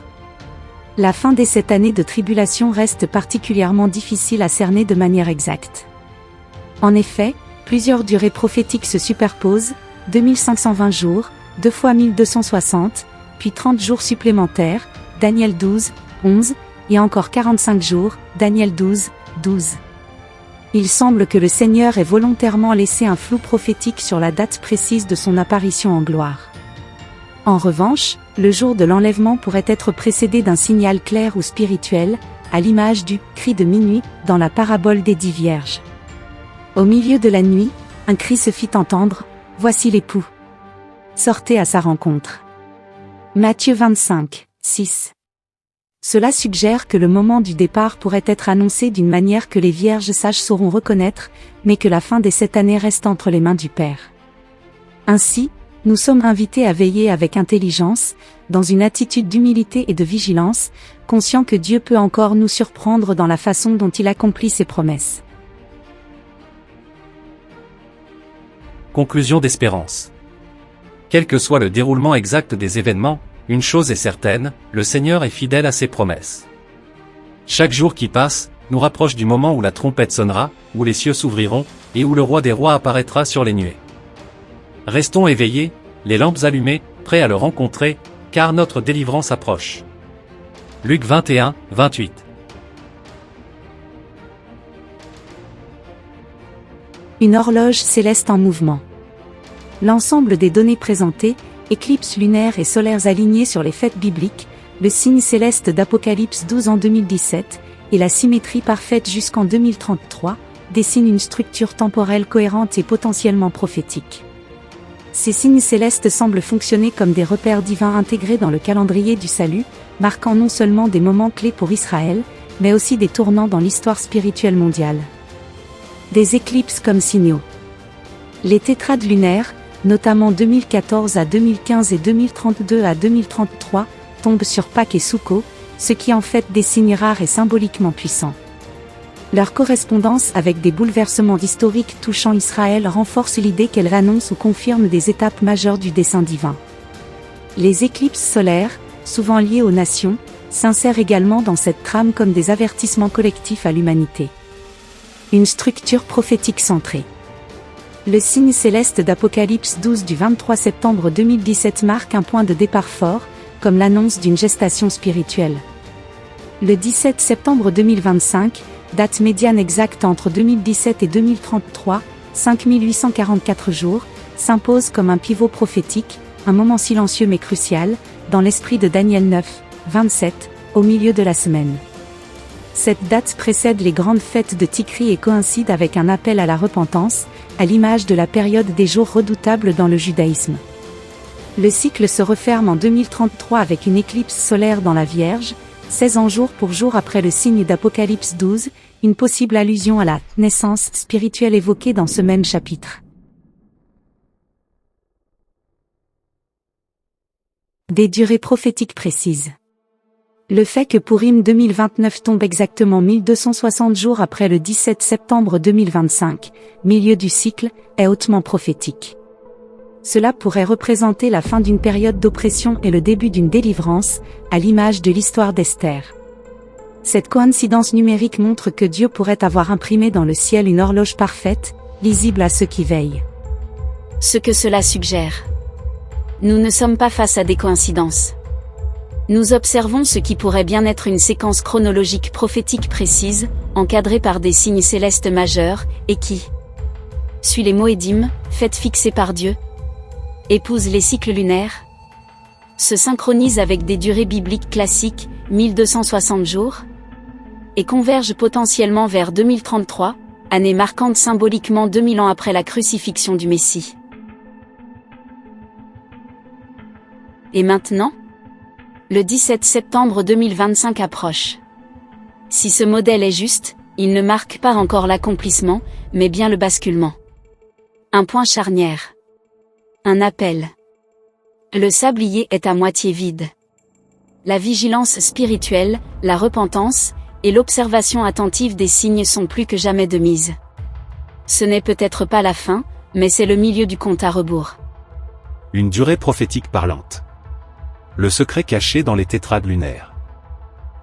La fin des 7 années de tribulation reste particulièrement difficile à cerner de manière exacte. En effet, plusieurs durées prophétiques se superposent, 2520 jours, 2 fois 1260, puis 30 jours supplémentaires, Daniel 12, 11, et encore 45 jours, Daniel 12, 12. Il semble que le Seigneur ait volontairement laissé un flou prophétique sur la date précise de son apparition en gloire. En revanche, le jour de l'enlèvement pourrait être précédé d'un signal clair ou spirituel, à l'image du « cri de minuit » dans la parabole des 10 vierges. Au milieu de la nuit, un cri se fit entendre, « Voici l'époux. Sortez à sa rencontre. » Matthieu 25, 6. Cela suggère que le moment du départ pourrait être annoncé d'une manière que les vierges sages sauront reconnaître, mais que la fin des 7 années reste entre les mains du Père. Ainsi, nous sommes invités à veiller avec intelligence, dans une attitude d'humilité et de vigilance, conscients que Dieu peut encore nous surprendre dans la façon dont il accomplit ses promesses. Conclusion d'Espérance. Quel que soit le déroulement exact des événements, une chose est certaine, le Seigneur est fidèle à ses promesses. Chaque jour qui passe, nous rapproche du moment où la trompette sonnera, où les cieux s'ouvriront, et où le roi des rois apparaîtra sur les nuées. Restons éveillés, les lampes allumées, prêts à le rencontrer, car notre délivrance approche. Luc 21, 28. Une horloge céleste en mouvement. L'ensemble des données présentées, éclipses lunaires et solaires alignées sur les fêtes bibliques, le signe céleste d'Apocalypse 12 en 2017, et la symétrie parfaite jusqu'en 2033, dessinent une structure temporelle cohérente et potentiellement prophétique. Ces signes célestes semblent fonctionner comme des repères divins intégrés dans le calendrier du salut, marquant non seulement des moments clés pour Israël, mais aussi des tournants dans l'histoire spirituelle mondiale. Des éclipses comme signaux. Les tétrades lunaires, notamment 2014 à 2015 et 2032 à 2033, tombent sur Pâques et Soukhot, ce qui en fait des signes rares et symboliquement puissants. Leur correspondance avec des bouleversements historiques touchant Israël renforce l'idée qu'elle annonce ou confirme des étapes majeures du dessein divin. Les éclipses solaires, souvent liées aux nations, s'insèrent également dans cette trame comme des avertissements collectifs à l'humanité. Une structure prophétique centrée. Le signe céleste d'Apocalypse 12 du 23 septembre 2017 marque un point de départ fort, comme l'annonce d'une gestation spirituelle. Le 17 septembre 2025, date médiane exacte entre 2017 et 2033, 5844 jours, s'impose comme un pivot prophétique, un moment silencieux mais crucial, dans l'esprit de Daniel 9, 27, au milieu de la semaine. Cette date précède les grandes fêtes de Tikri et coïncide avec un appel à la repentance, à l'image de la période des jours redoutables dans le judaïsme. Le cycle se referme en 2033 avec une éclipse solaire dans la Vierge, 16 ans jour pour jour après le signe d'Apocalypse 12, une possible allusion à la naissance spirituelle évoquée dans ce même chapitre. Des durées prophétiques précises. Le fait que Pourim 2029 tombe exactement 1260 jours après le 17 septembre 2025, milieu du cycle, est hautement prophétique. Cela pourrait représenter la fin d'une période d'oppression et le début d'une délivrance, à l'image de l'histoire d'Esther. Cette coïncidence numérique montre que Dieu pourrait avoir imprimé dans le ciel une horloge parfaite, lisible à ceux qui veillent. Ce que cela suggère. Nous ne sommes pas face à des coïncidences. Nous observons ce qui pourrait bien être une séquence chronologique prophétique précise, encadrée par des signes célestes majeurs, et qui suit les Moedim, fêtes fixées par Dieu, épouse les cycles lunaires, se synchronise avec des durées bibliques classiques, 1260 jours, et converge potentiellement vers 2033, année marquante symboliquement 2000 ans après la crucifixion du Messie. Et maintenant ? Le 17 septembre 2025 approche. Si ce modèle est juste, il ne marque pas encore l'accomplissement, mais bien le basculement. Un point charnière. Un appel. Le sablier est à moitié vide. La vigilance spirituelle, la repentance, et l'observation attentive des signes sont plus que jamais de mise. Ce n'est peut-être pas la fin, mais c'est le milieu du compte à rebours. Une durée prophétique parlante. Le secret caché dans les tétrades lunaires.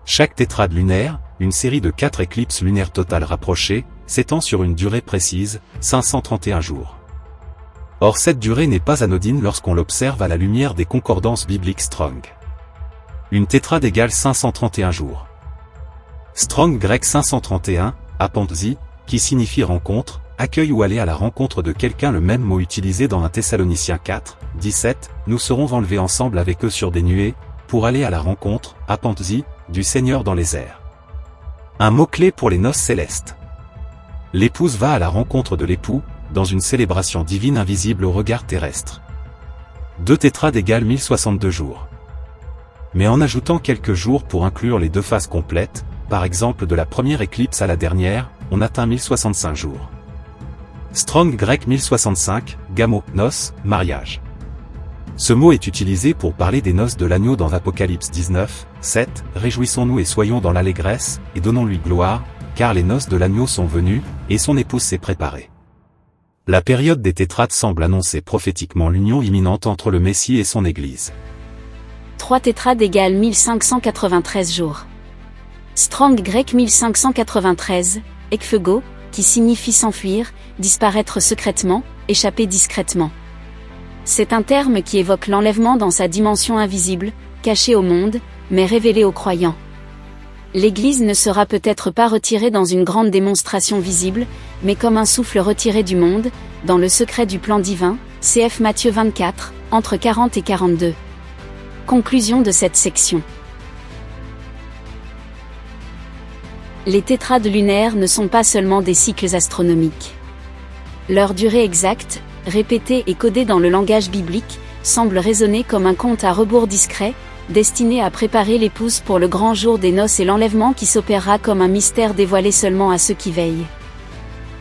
Chaque tétrade lunaire, une série de 4 éclipses lunaires totales rapprochées, s'étend sur une durée précise, 531 jours. Or cette durée n'est pas anodine lorsqu'on l'observe à la lumière des concordances bibliques Strong. Une tétrade égale 531 jours. Strong grec 531, apantzi, qui signifie rencontre, accueil ou aller à la rencontre de quelqu'un, le même mot utilisé dans 1 Thessaloniciens 4, 17, nous serons enlevés ensemble avec eux sur des nuées, pour aller à la rencontre, apantzi, du Seigneur dans les airs. Un mot-clé pour les noces célestes. L'épouse va à la rencontre de l'époux, dans une célébration divine invisible au regard terrestre. 2 tétrades égale 1062 jours. Mais en ajoutant quelques jours pour inclure les 2 phases complètes, par exemple de la première éclipse à la dernière, on atteint 1065 jours. Strong grec 1065, gamo, noces, mariage. Ce mot est utilisé pour parler des noces de l'agneau dans Apocalypse 19, 7, réjouissons-nous et soyons dans l'allégresse, et donnons-lui gloire, car les noces de l'agneau sont venues, et son épouse s'est préparée. La période des tétrades semble annoncer prophétiquement l'union imminente entre le Messie et son Église. 3 tétrades égale 1593 jours. Strong grec 1593, ekphego, qui signifie s'enfuir, disparaître secrètement, échapper discrètement. C'est un terme qui évoque l'enlèvement dans sa dimension invisible, cachée au monde, mais révélée aux croyants. L'Église ne sera peut-être pas retirée dans une grande démonstration visible, mais comme un souffle retiré du monde, dans le secret du plan divin, cf Matthieu 24, entre 40 et 42. Conclusion de cette section. Les tétrades lunaires ne sont pas seulement des cycles astronomiques. Leur durée exacte, répétée et codée dans le langage biblique, semble résonner comme un compte à rebours discret, destiné à préparer l'épouse pour le grand jour des noces et l'enlèvement qui s'opérera comme un mystère dévoilé seulement à ceux qui veillent.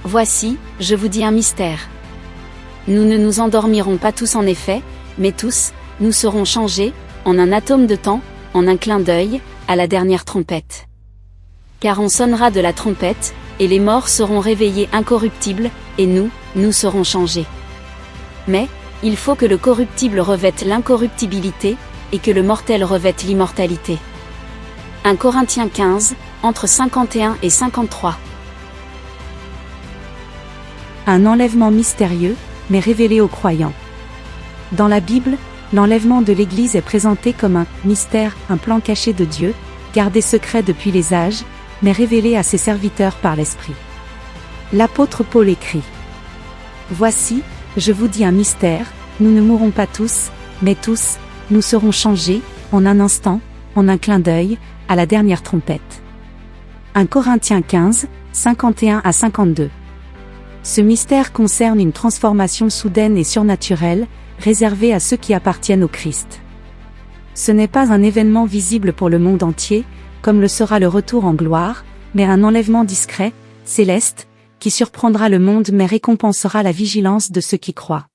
Voici, je vous dis un mystère. Nous ne nous endormirons pas tous en effet, mais tous, nous serons changés, en un atome de temps, en un clin d'œil, à la dernière trompette. Car on sonnera de la trompette, et les morts seront réveillés incorruptibles, et nous serons changés. Mais, il faut que le corruptible revête l'incorruptibilité, et que le mortel revête l'immortalité. 1 Corinthiens 15, entre 51 et 53. Un enlèvement mystérieux, mais révélé aux croyants. Dans la Bible, l'enlèvement de l'Église est présenté comme un mystère, un plan caché de Dieu, gardé secret depuis les âges, mais révélé à ses serviteurs par l'Esprit. L'apôtre Paul écrit : Voici, je vous dis un mystère, nous ne mourrons pas tous, mais tous, nous serons changés, en un instant, en un clin d'œil, à la dernière trompette. 1 Corinthiens 15, 51 à 52. Ce mystère concerne une transformation soudaine et surnaturelle, réservée à ceux qui appartiennent au Christ. Ce n'est pas un événement visible pour le monde entier, comme le sera le retour en gloire, mais un enlèvement discret, céleste, qui surprendra le monde mais récompensera la vigilance de ceux qui croient.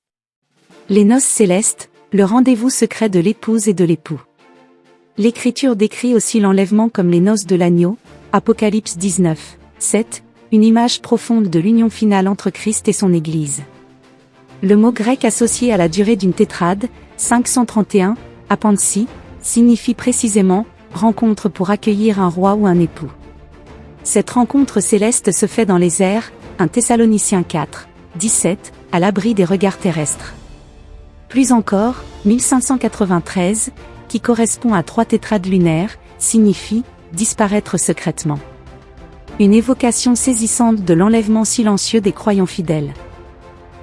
Les noces célestes, le rendez-vous secret de l'épouse et de l'époux. L'Écriture décrit aussi l'enlèvement comme les noces de l'agneau, Apocalypse 19, 7, une image profonde de l'union finale entre Christ et son Église. Le mot grec associé à la durée d'une tétrade, 531, apansi, signifie précisément « rencontre pour accueillir un roi ou un époux ». Cette rencontre céleste se fait dans les airs, 1 Thessaloniciens 4, 17, à l'abri des regards terrestres. Plus encore, 1593, qui correspond à 3 tétrades lunaires, signifie « disparaître secrètement ». Une évocation saisissante de l'enlèvement silencieux des croyants fidèles.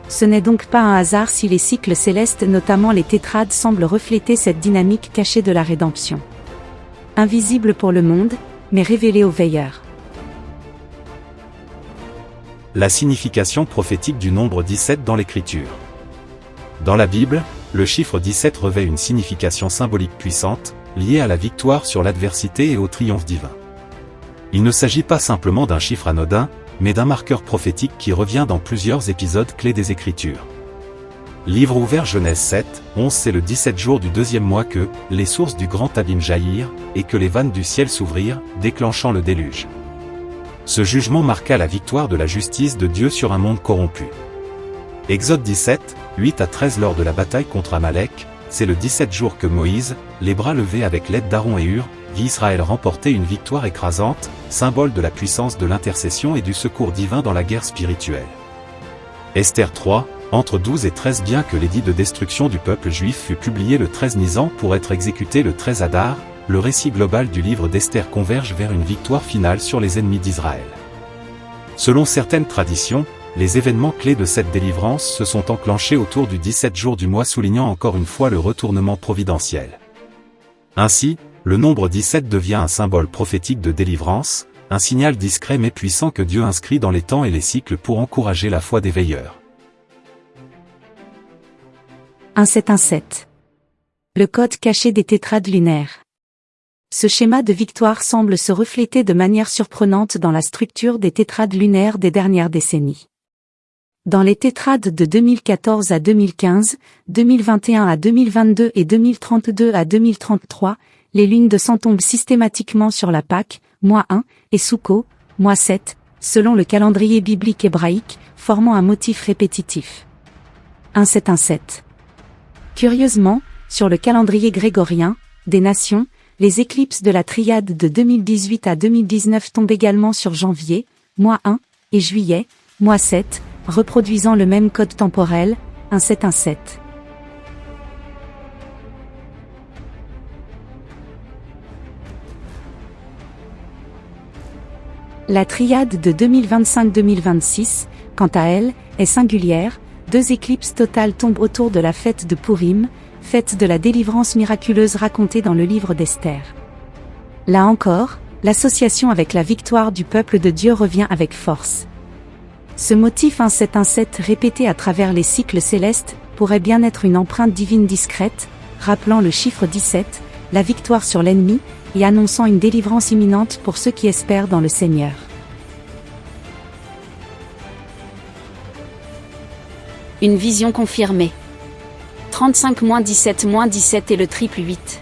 Ce n'est donc pas un hasard si les cycles célestes, notamment les tétrades, semblent refléter cette dynamique cachée de la rédemption. Invisible pour le monde, mais révélée aux veilleurs. La signification prophétique du nombre 17 dans l'Écriture. Dans la Bible, le chiffre 17 revêt une signification symbolique puissante, liée à la victoire sur l'adversité et au triomphe divin. Il ne s'agit pas simplement d'un chiffre anodin, mais d'un marqueur prophétique qui revient dans plusieurs épisodes clés des Écritures. Livre ouvert Genèse 7, 11. C'est le 17 jour du 2e mois que les sources du grand abîme jaillirent, et que les vannes du ciel s'ouvrirent, déclenchant le déluge. Ce jugement marqua la victoire de la justice de Dieu sur un monde corrompu. Exode 17, 8 à 13. Lors de la bataille contre Amalek, c'est le 17 jour que Moïse, les bras levés avec l'aide d'Aaron et Hur, vit Israël remporter une victoire écrasante, symbole de la puissance de l'intercession et du secours divin dans la guerre spirituelle. Esther 3, entre 12 et 13. Bien que l'édit de destruction du peuple juif fut publié le 13 Nisan pour être exécuté le 13 Adar, le récit global du livre d'Esther converge vers une victoire finale sur les ennemis d'Israël. Selon certaines traditions, les événements clés de cette délivrance se sont enclenchés autour du 17 jour du mois, soulignant encore une fois le retournement providentiel. Ainsi, le nombre 17 devient un symbole prophétique de délivrance, un signal discret mais puissant que Dieu inscrit dans les temps et les cycles pour encourager la foi des veilleurs. 1717. Le code caché des tétrades lunaires. Ce schéma de victoire semble se refléter de manière surprenante dans la structure des tétrades lunaires des dernières décennies. Dans les tétrades de 2014 à 2015, 2021 à 2022 et 2032 à 2033, les lunes de sang tombent systématiquement sur la Pâque, mois 1, et Soukhot, mois 7, selon le calendrier biblique hébraïque, formant un motif répétitif. 1717. Curieusement, sur le calendrier grégorien, des nations, les éclipses de la triade de 2018 à 2019 tombent également sur janvier, mois 1, et juillet, mois 7, reproduisant le même code temporel, 1717. La triade de 2025-2026, quant à elle, est singulière. 2 éclipses totales tombent autour de la fête de Pourim, fête de la délivrance miraculeuse racontée dans le livre d'Esther. Là encore, l'association avec la victoire du peuple de Dieu revient avec force. Ce motif 1717 répété à travers les cycles célestes pourrait bien être une empreinte divine discrète, rappelant le chiffre 17, la victoire sur l'ennemi, et annonçant une délivrance imminente pour ceux qui espèrent dans le Seigneur. Une vision confirmée. 35-17-17 et le triple 8.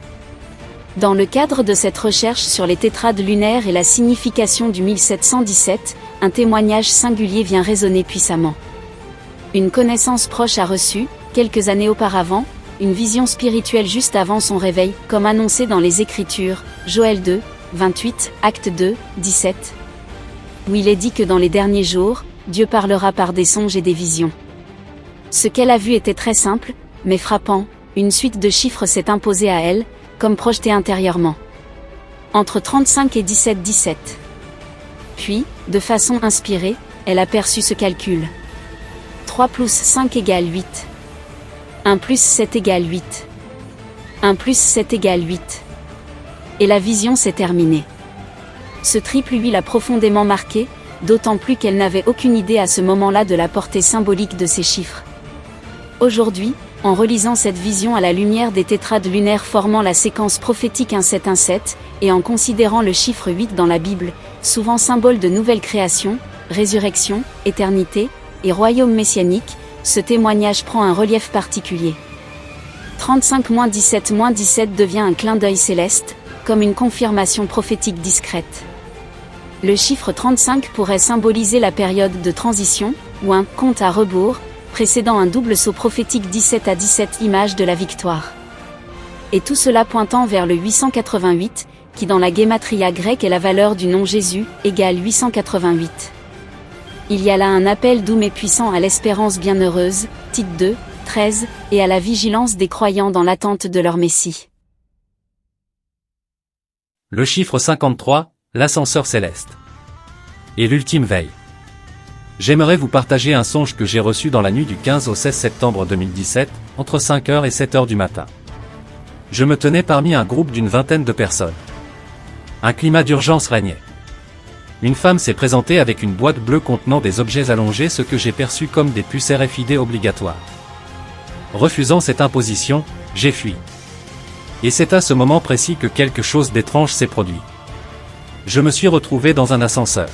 Dans le cadre de cette recherche sur les tétrades lunaires et la signification du 1717, un témoignage singulier vient résonner puissamment. Une connaissance proche a reçu, quelques années auparavant, une vision spirituelle juste avant son réveil, comme annoncé dans les Écritures, Joël 2, 28, Acte 2, 17. Où il est dit que dans les derniers jours, Dieu parlera par des songes et des visions. Ce qu'elle a vu était très simple, mais frappant, une suite de chiffres s'est imposée à elle, comme projetée intérieurement. Entre 35 et 17-17. Puis, de façon inspirée, elle aperçut ce calcul. 3 plus 5 égale 8. 1 plus 7 égale 8. 1 plus 7 égale 8. Et la vision s'est terminée. Ce triple 8 l'a profondément marquée, d'autant plus qu'elle n'avait aucune idée à ce moment-là de la portée symbolique de ces chiffres. Aujourd'hui, en relisant cette vision à la lumière des tétrades lunaires formant la séquence prophétique 1717, et en considérant le chiffre 8 dans la Bible, souvent symbole de nouvelle création, résurrection, éternité, et royaume messianique, ce témoignage prend un relief particulier. 35-17-17 devient un clin d'œil céleste, comme une confirmation prophétique discrète. Le chiffre 35 pourrait symboliser la période de transition, ou un « compte à rebours », précédant un double saut prophétique 17 à 17 images de la victoire. Et tout cela pointant vers le 888, qui dans la guématria grecque est la valeur du nom Jésus, égale 888. Il y a là un appel doux mais puissant à l'espérance bienheureuse, Tite 2, 13, et à la vigilance des croyants dans l'attente de leur Messie. Le chiffre 53, l'ascenseur céleste. Et l'ultime veille. J'aimerais vous partager un songe que j'ai reçu dans la nuit du 15 au 16 septembre 2017, entre 5h et 7h du matin. Je me tenais parmi un groupe d'une vingtaine de personnes. Un climat d'urgence régnait. Une femme s'est présentée avec une boîte bleue contenant des objets allongés, ce que j'ai perçu comme des puces RFID obligatoires. Refusant cette imposition, j'ai fui. Et c'est à ce moment précis que quelque chose d'étrange s'est produit. Je me suis retrouvé dans un ascenseur.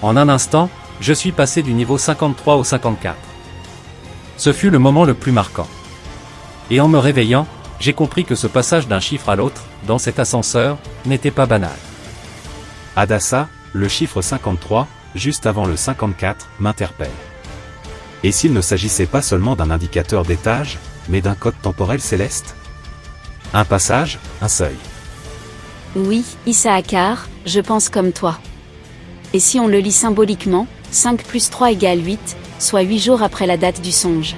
En un instant, je suis passé du niveau 53 au 54. Ce fut le moment le plus marquant. Et en me réveillant, j'ai compris que ce passage d'un chiffre à l'autre, dans cet ascenseur, n'était pas banal. Hadassa, le chiffre 53, juste avant le 54, m'interpelle. Et s'il ne s'agissait pas seulement d'un indicateur d'étage, mais d'un code temporel céleste? Un passage, un seuil. Oui, Issaachar, je pense comme toi. Et si on le lit symboliquement, 5 plus 3 égale 8, soit 8 jours après la date du songe.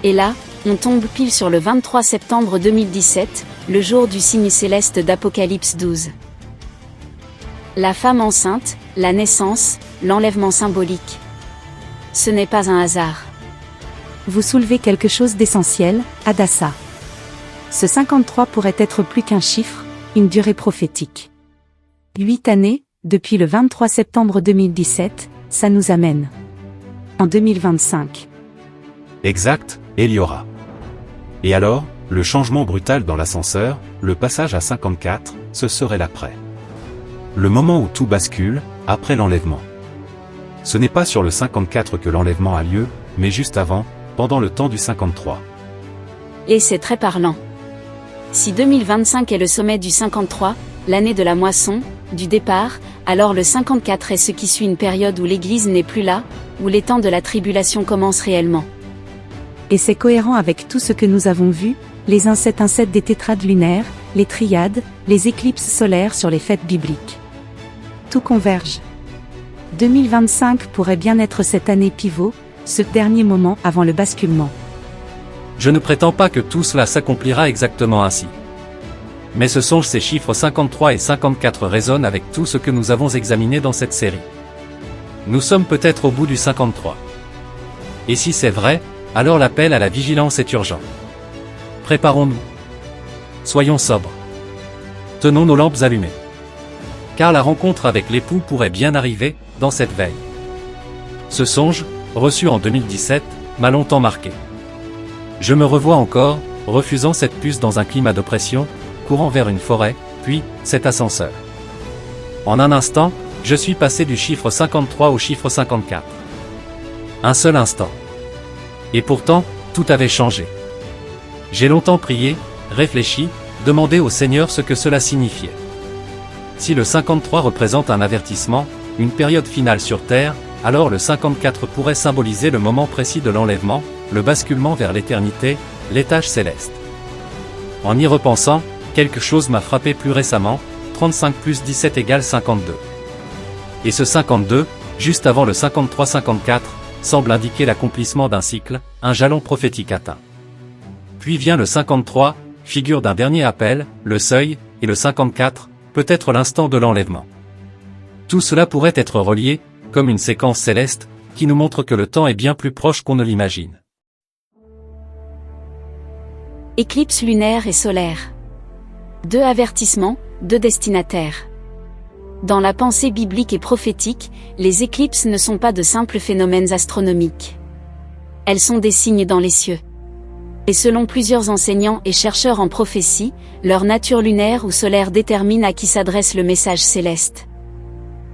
Et là, on tombe pile sur le 23 septembre 2017, le jour du signe céleste d'Apocalypse 12. La femme enceinte, la naissance, l'enlèvement symbolique. Ce n'est pas un hasard. Vous soulevez quelque chose d'essentiel, Hadassa. Ce 53 pourrait être plus qu'un chiffre, une durée prophétique. 8 années, depuis le 23 septembre 2017, ça nous amène en 2025. Exact, Eliora. Et alors, le changement brutal dans l'ascenseur, le passage à 54, ce serait l'après. Le moment où tout bascule, après l'enlèvement. Ce n'est pas sur le 54 que l'enlèvement a lieu, mais juste avant, pendant le temps du 53. Et c'est très parlant. Si 2025 est le sommet du 53, l'année de la moisson, du départ, alors le 54 est ce qui suit une période où l'Église n'est plus là, où les temps de la tribulation commencent réellement. Et c'est cohérent avec tout ce que nous avons vu, les 1-7-1-7 des tétrades lunaires, les triades, les éclipses solaires sur les fêtes bibliques. Tout converge. 2025 pourrait bien être cette année pivot, ce dernier moment avant le basculement. Je ne prétends pas que tout cela s'accomplira exactement ainsi. Mais ce songe, ces chiffres 53 et 54 résonnent avec tout ce que nous avons examiné dans cette série. Nous sommes peut-être au bout du 53. Et si c'est vrai, alors l'appel à la vigilance est urgent. Préparons-nous. Soyons sobres. Tenons nos lampes allumées. Car la rencontre avec l'époux pourrait bien arriver, dans cette veille. Ce songe, reçu en 2017, m'a longtemps marqué. Je me revois encore, refusant cette puce dans un climat d'oppression, courant vers une forêt, puis, cet ascenseur. En un instant, je suis passé du chiffre 53 au chiffre 54. Un seul instant. Et pourtant, tout avait changé. J'ai longtemps prié, réfléchi, demandé au Seigneur ce que cela signifiait. Si le 53 représente un avertissement, une période finale sur Terre, alors le 54 pourrait symboliser le moment précis de l'enlèvement, le basculement vers l'éternité, l'étage céleste. En y repensant, quelque chose m'a frappé plus récemment, 35 plus 17 égale 52. Et ce 52, juste avant le 53-54, semble indiquer l'accomplissement d'un cycle, un jalon prophétique atteint. Puis vient le 53, figure d'un dernier appel, le seuil, et le 54, peut-être l'instant de l'enlèvement. Tout cela pourrait être relié, comme une séquence céleste, qui nous montre que le temps est bien plus proche qu'on ne l'imagine. Éclipse lunaire et solaire. 2 avertissements, deux destinataires. Dans la pensée biblique et prophétique, les éclipses ne sont pas de simples phénomènes astronomiques. Elles sont des signes dans les cieux. Et selon plusieurs enseignants et chercheurs en prophétie, leur nature lunaire ou solaire détermine à qui s'adresse le message céleste.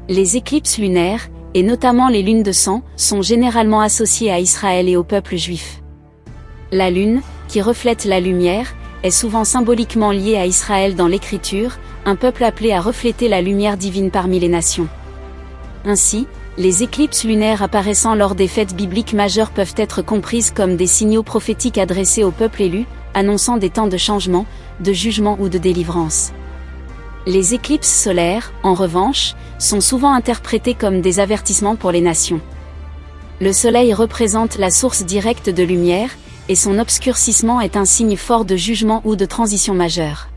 Les éclipses lunaires, et notamment les lunes de sang, sont généralement associées à Israël et au peuple juif. La lune, qui reflète la lumière, est souvent symboliquement liée à Israël dans l'Écriture, un peuple appelé à refléter la lumière divine parmi les nations. Ainsi, les éclipses lunaires apparaissant lors des fêtes bibliques majeures peuvent être comprises comme des signaux prophétiques adressés au peuple élu, annonçant des temps de changement, de jugement ou de délivrance. Les éclipses solaires, en revanche, sont souvent interprétées comme des avertissements pour les nations. Le soleil représente la source directe de lumière, et son obscurcissement est un signe fort de jugement ou de transition majeure.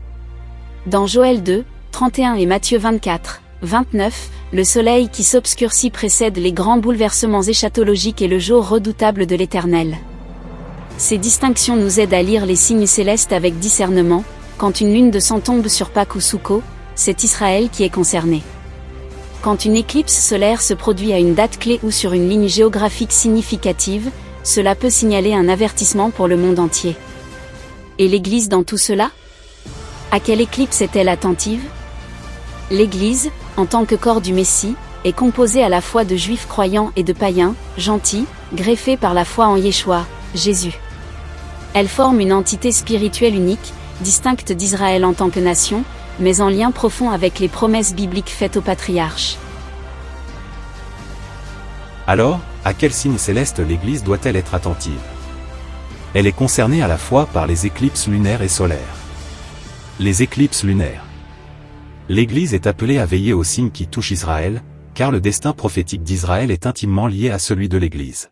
Dans Joël 2, 31 et Matthieu 24, 29, le soleil qui s'obscurcit précède les grands bouleversements eschatologiques et le jour redoutable de l'Éternel. Ces distinctions nous aident à lire les signes célestes avec discernement. Quand une lune de sang tombe sur Pâques ou Soukhot, c'est Israël qui est concerné. Quand une éclipse solaire se produit à une date clé ou sur une ligne géographique significative, cela peut signaler un avertissement pour le monde entier. Et l'Église dans tout cela ? À quelle éclipse est-elle attentive ? L'Église, en tant que corps du Messie, est composée à la fois de juifs croyants et de païens, gentils, greffés par la foi en Yeshua, Jésus. Elle forme une entité spirituelle unique, distincte d'Israël en tant que nation, mais en lien profond avec les promesses bibliques faites aux patriarches. Alors, à quel signe céleste l'Église doit-elle être attentive ? Elle est concernée à la fois par les éclipses lunaires et solaires. Les éclipses lunaires. L'Église est appelée à veiller aux signes qui touchent Israël, car le destin prophétique d'Israël est intimement lié à celui de l'Église.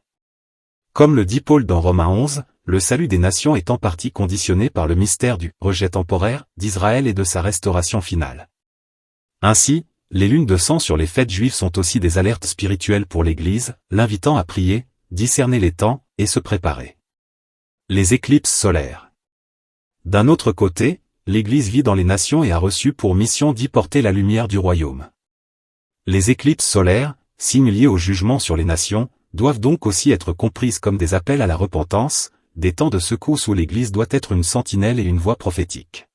Comme le dit Paul dans Romains 11, le salut des nations est en partie conditionné par le mystère du rejet temporaire d'Israël et de sa restauration finale. Ainsi, les lunes de sang sur les fêtes juives sont aussi des alertes spirituelles pour l'Église, l'invitant à prier, discerner les temps, et se préparer. Les éclipses solaires. D'un autre côté, l'Église vit dans les nations et a reçu pour mission d'y porter la lumière du royaume. Les éclipses solaires, signes liés au jugement sur les nations, doivent donc aussi être comprises comme des appels à la repentance, des temps de secousse où l'Église doit être une sentinelle et une voix prophétique.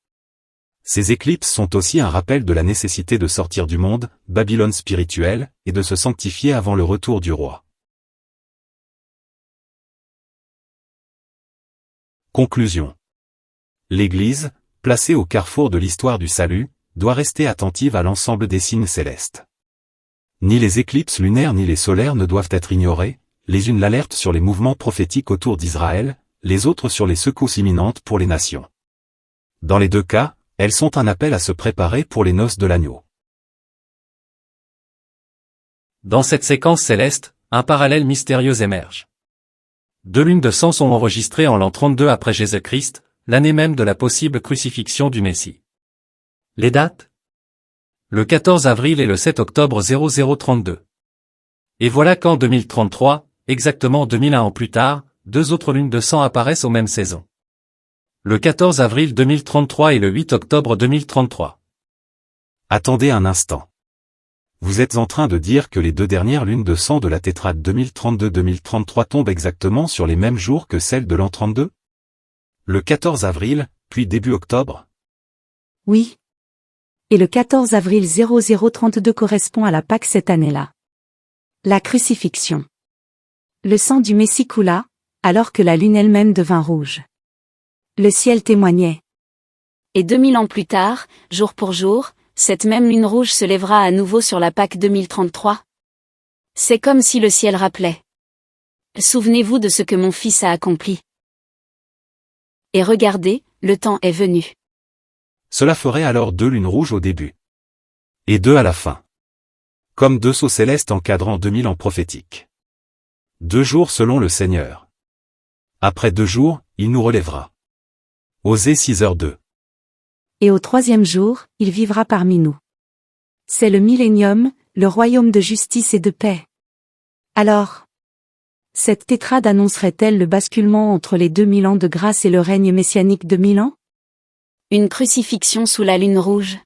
Ces éclipses sont aussi un rappel de la nécessité de sortir du monde, Babylone spirituelle, et de se sanctifier avant le retour du roi. Conclusion. L'Église, placée au carrefour de l'histoire du salut, doit rester attentive à l'ensemble des signes célestes. Ni les éclipses lunaires ni les solaires ne doivent être ignorés, les unes l'alertent sur les mouvements prophétiques autour d'Israël, les autres sur les secousses imminentes pour les nations. Dans les deux cas, elles sont un appel à se préparer pour les noces de l'agneau. Dans cette séquence céleste, un parallèle mystérieux émerge. Deux lunes de sang sont enregistrées en l'an 32 après Jésus-Christ, l'année même de la possible crucifixion du Messie. Les dates ? Le 14 avril et le 7 octobre 0032. Et voilà qu'en 2033, exactement 2001 ans plus tard, deux autres lunes de sang apparaissent aux mêmes saisons. Le 14 avril 2033 et le 8 octobre 2033. Attendez un instant. Vous êtes en train de dire que les deux dernières lunes de sang de la tétrade 2032-2033 tombent exactement sur les mêmes jours que celles de l'an 32 ? Le 14 avril, puis début octobre ? Oui. Et le 14 avril 0032 correspond à la Pâque cette année-là. La crucifixion. Le sang du Messie coula, alors que la lune elle-même devint rouge. Le ciel témoignait. Et 2000 ans plus tard, jour pour jour, cette même lune rouge se lèvera à nouveau sur la Pâque 2033. C'est comme si le ciel rappelait. Souvenez-vous de ce que mon fils a accompli. Et regardez, le temps est venu. Cela ferait alors deux lunes rouges au début. Et deux à la fin. Comme deux sceaux célestes encadrant 2000 ans prophétiques. 2 jours selon le Seigneur. Après 2 jours, il nous relèvera. Osée 6h2. Et au 3e jour, il vivra parmi nous. C'est le millénium, le royaume de justice et de paix. Alors, cette tétrade annoncerait-elle le basculement entre les 2000 ans de grâce et le règne messianique de 1000 ans ? Une crucifixion sous la lune rouge.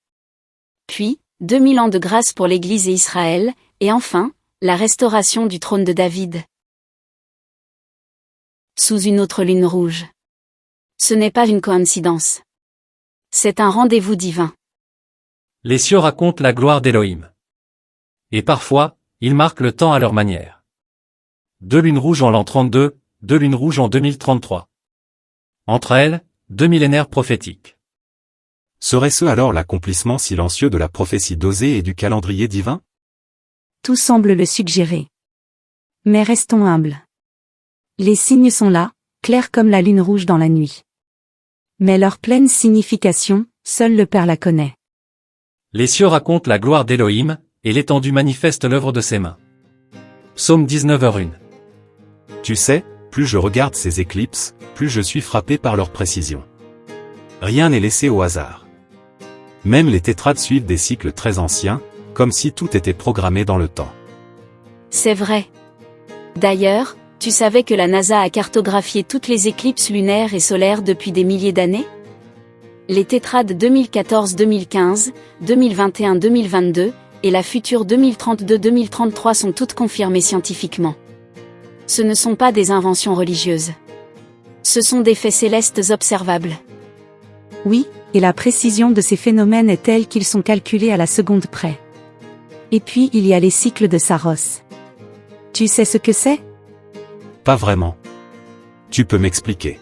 Puis, 2000 ans de grâce pour l'Église et Israël, et enfin, la restauration du trône de David. Sous une autre lune rouge. Ce n'est pas une coïncidence. C'est un rendez-vous divin. Les cieux racontent la gloire d'Élohim. Et parfois, ils marquent le temps à leur manière. 2 lunes rouges en l'an 32, 2 lunes rouges en 2033. Entre elles, 2 millénaires prophétiques. Serait-ce alors l'accomplissement silencieux de la prophétie d'Osée et du calendrier divin? Tout semble le suggérer. Mais restons humbles. Les signes sont là, clairs comme la lune rouge dans la nuit. Mais leur pleine signification, seul le Père la connaît. Les cieux racontent la gloire d'Élohim, et l'étendue manifeste l'œuvre de ses mains. Psaume 19h1. Tu sais, plus je regarde ces éclipses, plus je suis frappé par leur précision. Rien n'est laissé au hasard. Même les tétrades suivent des cycles très anciens, comme si tout était programmé dans le temps. C'est vrai. D'ailleurs, tu savais que la NASA a cartographié toutes les éclipses lunaires et solaires depuis des milliers d'années? Les tétrades 2014-2015, 2021-2022, et la future 2032-2033 sont toutes confirmées scientifiquement. Ce ne sont pas des inventions religieuses. Ce sont des faits célestes observables. Oui, et la précision de ces phénomènes est telle qu'ils sont calculés à la seconde près. Et puis il y a les cycles de Saros. Tu sais ce que c'est? Pas vraiment. Tu peux m'expliquer?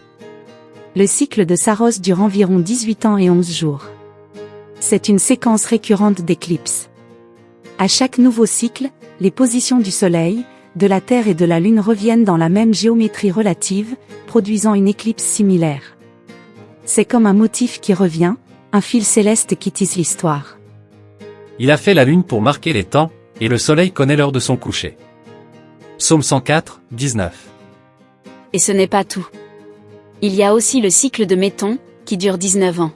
Le cycle de Saros dure environ 18 ans et 11 jours. C'est une séquence récurrente d'éclipses. À chaque nouveau cycle, les positions du Soleil, de la Terre et de la Lune reviennent dans la même géométrie relative, produisant une éclipse similaire. C'est comme un motif qui revient, un fil céleste qui tisse l'histoire. Il a fait la lune pour marquer les temps, et le soleil connaît l'heure de son coucher. Psaume 104, 19. Et ce n'est pas tout. Il y a aussi le cycle de Méton, qui dure 19 ans.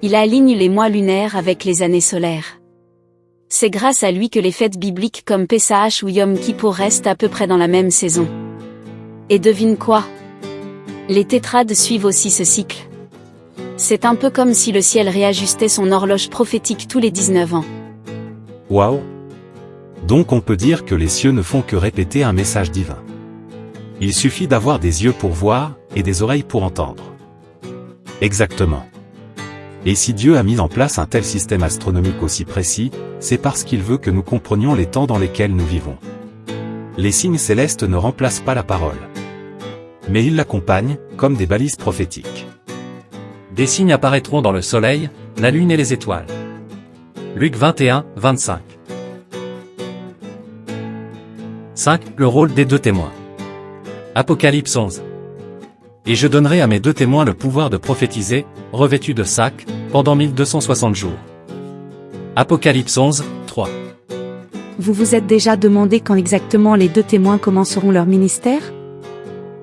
Il aligne les mois lunaires avec les années solaires. C'est grâce à lui que les fêtes bibliques comme Pessah ou Yom Kippour restent à peu près dans la même saison. Et devine quoi? Les tétrades suivent aussi ce cycle. C'est un peu comme si le ciel réajustait son horloge prophétique tous les 19 ans. Waouh! Donc on peut dire que les cieux ne font que répéter un message divin. Il suffit d'avoir des yeux pour voir, et des oreilles pour entendre. Exactement. Et si Dieu a mis en place un tel système astronomique aussi précis, c'est parce qu'il veut que nous comprenions les temps dans lesquels nous vivons. Les signes célestes ne remplacent pas la parole. Mais ils l'accompagnent, comme des balises prophétiques. Des signes apparaîtront dans le soleil, la lune et les étoiles. Luc 21, 25. 5. Le rôle des 2 témoins. Apocalypse 11. Et je donnerai à mes 2 témoins le pouvoir de prophétiser, revêtus de sacs, pendant 1260 jours. Apocalypse 11, 3. Vous vous êtes déjà demandé quand exactement les 2 témoins commenceront leur ministère?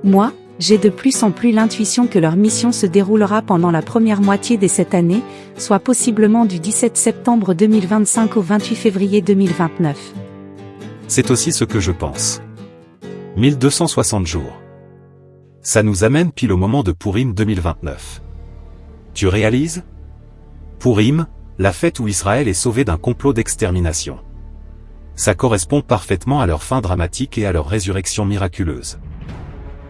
Moi, j'ai de plus en plus l'intuition que leur mission se déroulera pendant la première moitié de cette année, soit possiblement du 17 septembre 2025 au 28 février 2029. C'est aussi ce que je pense. 1260 jours. Ça nous amène pile au moment de Pourim 2029. Tu réalises? Pourim, la fête où Israël est sauvé d'un complot d'extermination. Ça correspond parfaitement à leur fin dramatique et à leur résurrection miraculeuse.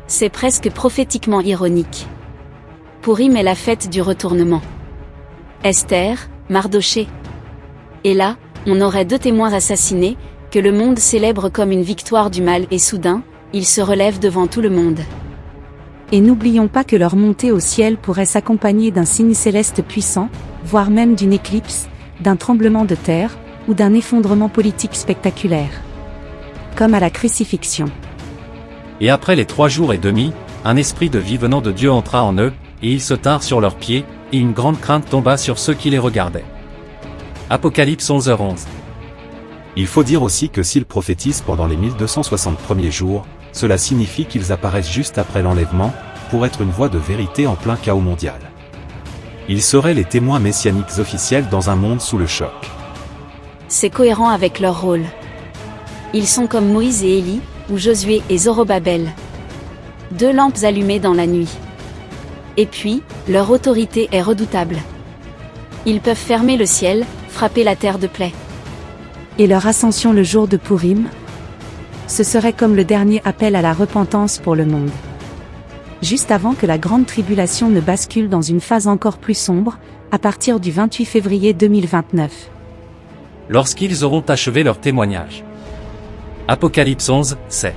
C'est presque prophétiquement ironique. Pourim est la fête du retournement. Esther, Mardoché. Et là, on aurait 2 témoins assassinés, que le monde célèbre comme une victoire du mal et soudain, ils se relèvent devant tout le monde. Et n'oublions pas que leur montée au ciel pourrait s'accompagner d'un signe céleste puissant, voire même d'une éclipse, d'un tremblement de terre, ou d'un effondrement politique spectaculaire. Comme à la crucifixion. Et après les 3 jours et demi, un esprit de vie venant de Dieu entra en eux, et ils se tinrent sur leurs pieds, et une grande crainte tomba sur ceux qui les regardaient. Apocalypse 11h11. Il faut dire aussi que s'ils prophétisent pendant les 1260 premiers jours, cela signifie qu'ils apparaissent juste après l'enlèvement, pour être une voix de vérité en plein chaos mondial. Ils seraient les témoins messianiques officiels dans un monde sous le choc. C'est cohérent avec leur rôle. Ils sont comme Moïse et Élie, ou Josué et Zorobabel. 2 lampes allumées dans la nuit. Et puis, leur autorité est redoutable. Ils peuvent fermer le ciel, frapper la terre de plaies. Et leur ascension le jour de Pourim? Ce serait comme le dernier appel à la repentance pour le monde. Juste avant que la grande tribulation ne bascule dans une phase encore plus sombre, à partir du 28 février 2029. Lorsqu'ils auront achevé leur témoignage. Apocalypse 11, 7.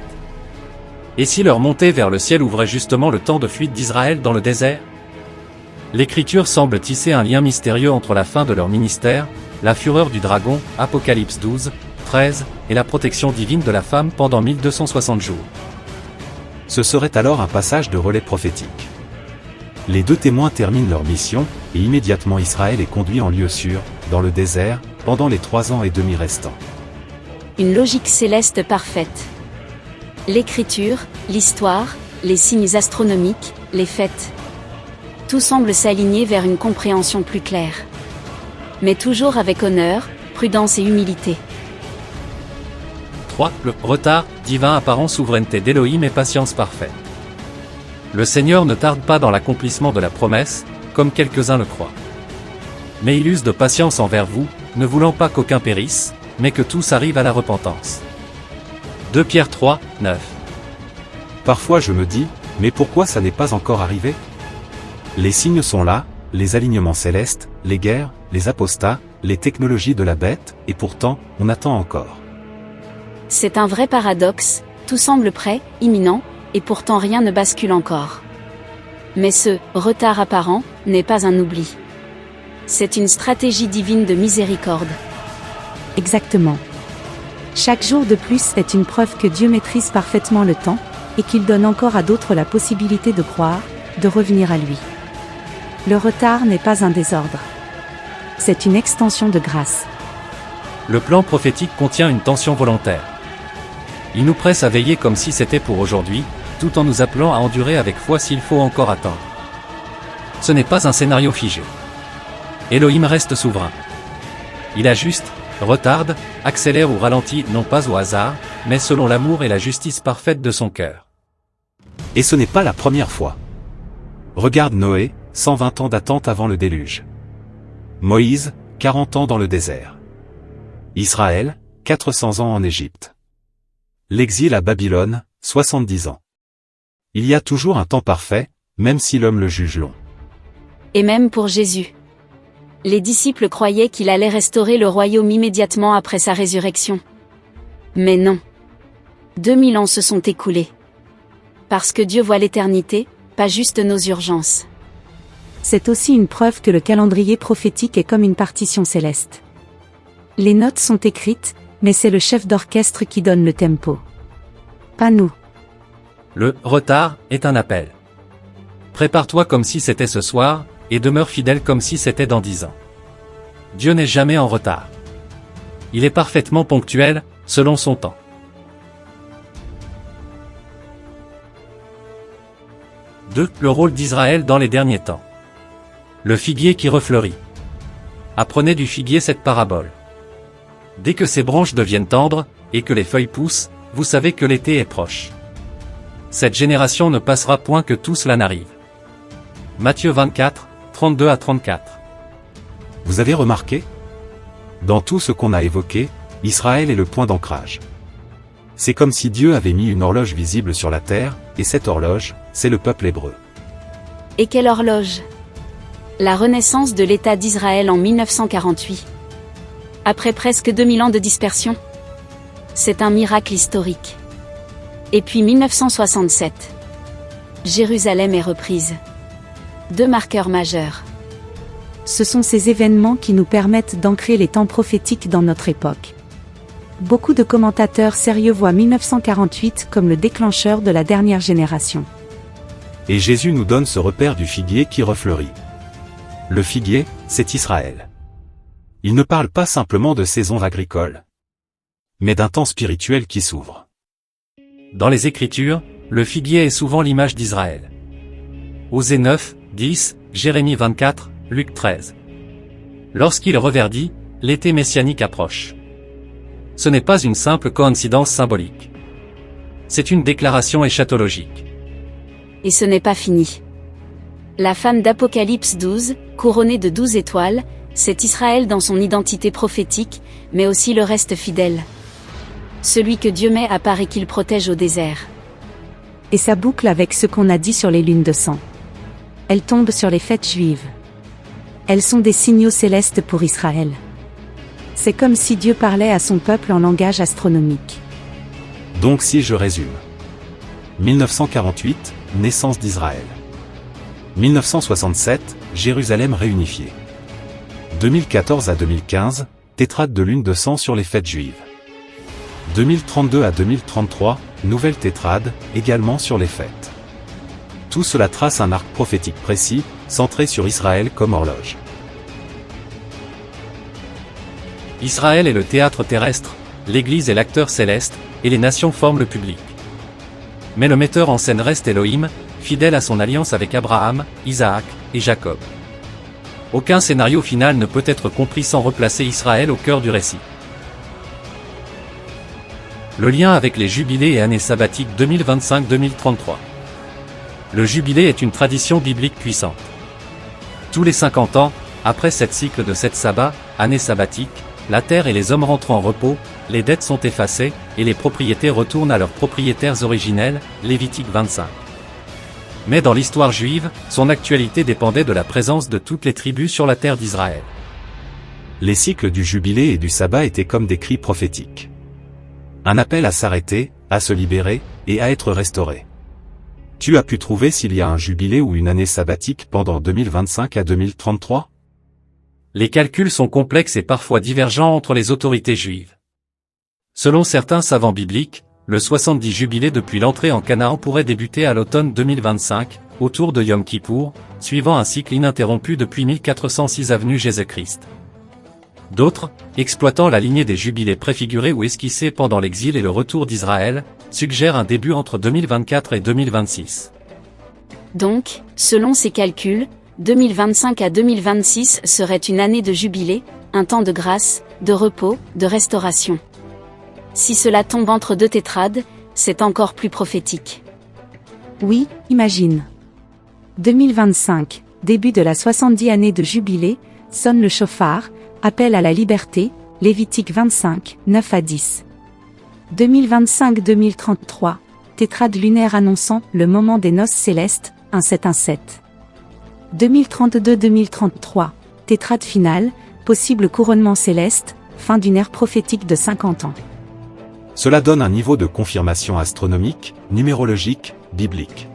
Et si leur montée vers le ciel ouvrait justement le temps de fuite d'Israël dans le désert? L'Écriture semble tisser un lien mystérieux entre la fin de leur ministère, la fureur du dragon, Apocalypse 12, 13, et la protection divine de la femme pendant 1260 jours. Ce serait alors un passage de relais prophétique. Les deux témoins terminent leur mission, et immédiatement Israël est conduit en lieu sûr, dans le désert, pendant les 3 ans et demi restants. Une logique céleste parfaite. L'écriture, l'histoire, les signes astronomiques, les fêtes. Tout semble s'aligner vers une compréhension plus claire. Mais toujours avec honneur, prudence et humilité. 3. Le retard, divin apparent souveraineté d'Élohim et patience parfaite. Le Seigneur ne tarde pas dans l'accomplissement de la promesse, comme quelques-uns le croient. Mais il use de patience envers vous, ne voulant pas qu'aucun périsse, mais que tous arrivent à la repentance. 2 Pierre 3, 9. Parfois je me dis, mais pourquoi ça n'est pas encore arrivé? Les signes sont là, les alignements célestes, les guerres, les apostats, les technologies de la bête, et pourtant, on attend encore. C'est un vrai paradoxe, tout semble prêt, imminent, et pourtant rien ne bascule encore. Mais ce retard apparent n'est pas un oubli. C'est une stratégie divine de miséricorde. Exactement. Chaque jour de plus est une preuve que Dieu maîtrise parfaitement le temps, et qu'il donne encore à d'autres la possibilité de croire, de revenir à lui. Le retard n'est pas un désordre. C'est une extension de grâce. Le plan prophétique contient une tension volontaire. Il nous presse à veiller comme si c'était pour aujourd'hui, tout en nous appelant à endurer avec foi s'il faut encore attendre. Ce n'est pas un scénario figé. Elohim reste souverain. Il ajuste, retarde, accélère ou ralentit non pas au hasard, mais selon l'amour et la justice parfaite de son cœur. Et ce n'est pas la première fois. Regarde Noé, 120 ans d'attente avant le déluge. Moïse, 40 ans dans le désert. Israël, 400 ans en Égypte. L'exil à Babylone, 70 ans. Il y a toujours un temps parfait, même si l'homme le juge long. Et même pour Jésus. Les disciples croyaient qu'il allait restaurer le royaume immédiatement après sa résurrection. Mais non. 2000 ans se sont écoulés. Parce que Dieu voit l'éternité, pas juste nos urgences. C'est aussi une preuve que le calendrier prophétique est comme une partition céleste. Les notes sont écrites, mais c'est le chef d'orchestre qui donne le tempo. Pas nous. Le retard est un appel. Prépare-toi comme si c'était ce soir, et demeure fidèle comme si c'était dans 10 ans. Dieu n'est jamais en retard. Il est parfaitement ponctuel, selon son temps. 2. Le rôle d'Israël dans les derniers temps. Le figuier qui refleurit. Apprenez du figuier cette parabole. Dès que ses branches deviennent tendres, et que les feuilles poussent, vous savez que l'été est proche. Cette génération ne passera point que tout cela n'arrive. Matthieu 24, 32 à 34. Vous avez remarqué? Dans tout ce qu'on a évoqué, Israël est le point d'ancrage. C'est comme si Dieu avait mis une horloge visible sur la terre, et cette horloge, c'est le peuple hébreu. Et quelle horloge? La renaissance de l'État d'Israël en 1948. Après presque 2000 ans de dispersion. C'est un miracle historique. Et puis 1967. Jérusalem est reprise. 2 marqueurs majeurs. Ce sont ces événements qui nous permettent d'ancrer les temps prophétiques dans notre époque. Beaucoup de commentateurs sérieux voient 1948 comme le déclencheur de la dernière génération. Et Jésus nous donne ce repère du figuier qui refleurit. Le figuier, c'est Israël. Il ne parle pas simplement de saison agricole, mais d'un temps spirituel qui s'ouvre. Dans les Écritures, le figuier est souvent l'image d'Israël. Osée 9, 10, Jérémie 24, Luc 13. Lorsqu'il reverdit, l'été messianique approche. Ce n'est pas une simple coïncidence symbolique. C'est une déclaration eschatologique. Et ce n'est pas fini. La femme d'Apocalypse 12, couronnée de 12 étoiles, C'est Israël dans son identité prophétique, mais aussi le reste fidèle. Celui que Dieu met à part et qu'il protège au désert. Et ça boucle avec ce qu'on a dit sur les lunes de sang. Elles tombent sur les fêtes juives. Elles sont des signaux célestes pour Israël. C'est comme si Dieu parlait à son peuple en langage astronomique. Donc si je résume. 1948, naissance d'Israël. 1967, Jérusalem réunifiée. 2014 à 2015, tétrade de lune de sang sur les fêtes juives. 2032 à 2033, nouvelle tétrade, également sur les fêtes. Tout cela trace un arc prophétique précis, centré sur Israël comme horloge. Israël est le théâtre terrestre, l'Église est l'acteur céleste, et les nations forment le public. Mais le metteur en scène reste Elohim, fidèle à son alliance avec Abraham, Isaac et Jacob. Aucun scénario final ne peut être compris sans replacer Israël au cœur du récit. Le lien avec les jubilés et années sabbatiques 2025-2033. Le jubilé est une tradition biblique puissante. Tous les 50 ans, après 7 cycles de 7 sabbats, années sabbatiques, la terre et les hommes rentrent en repos, les dettes sont effacées, et les propriétés retournent à leurs propriétaires originels, Lévitique 25. Mais dans l'histoire juive, son actualité dépendait de la présence de toutes les tribus sur la terre d'Israël. Les cycles du jubilé et du sabbat étaient comme des cris prophétiques. Un appel à s'arrêter, à se libérer, et à être restauré. Tu as pu trouver s'il y a un jubilé ou une année sabbatique pendant 2025 à 2033 ? Les calculs sont complexes et parfois divergents entre les autorités juives. Selon certains savants bibliques, le 70 jubilé depuis l'entrée en Canaan pourrait débuter à l'automne 2025, autour de Yom Kippour, suivant un cycle ininterrompu depuis 1406 avenue Jésus-Christ. D'autres, exploitant la lignée des jubilés préfigurés ou esquissés pendant l'exil et le retour d'Israël, suggèrent un début entre 2024 et 2026. Donc, selon ces calculs, 2025 à 2026 serait une année de jubilé, un temps de grâce, de repos, de restauration. Si cela tombe entre deux tétrades, c'est encore plus prophétique. Oui, imagine. 2025, début de la 70e année de jubilé, sonne le chauffard, appel à la liberté, Lévitique 25, 9 à 10. 2025-2033, tétrade lunaire annonçant le moment des noces célestes, 1717. 2032-2033, tétrade finale, possible couronnement céleste, fin d'une ère prophétique de 50 ans. Cela donne un niveau de confirmation astronomique, numérologique, biblique.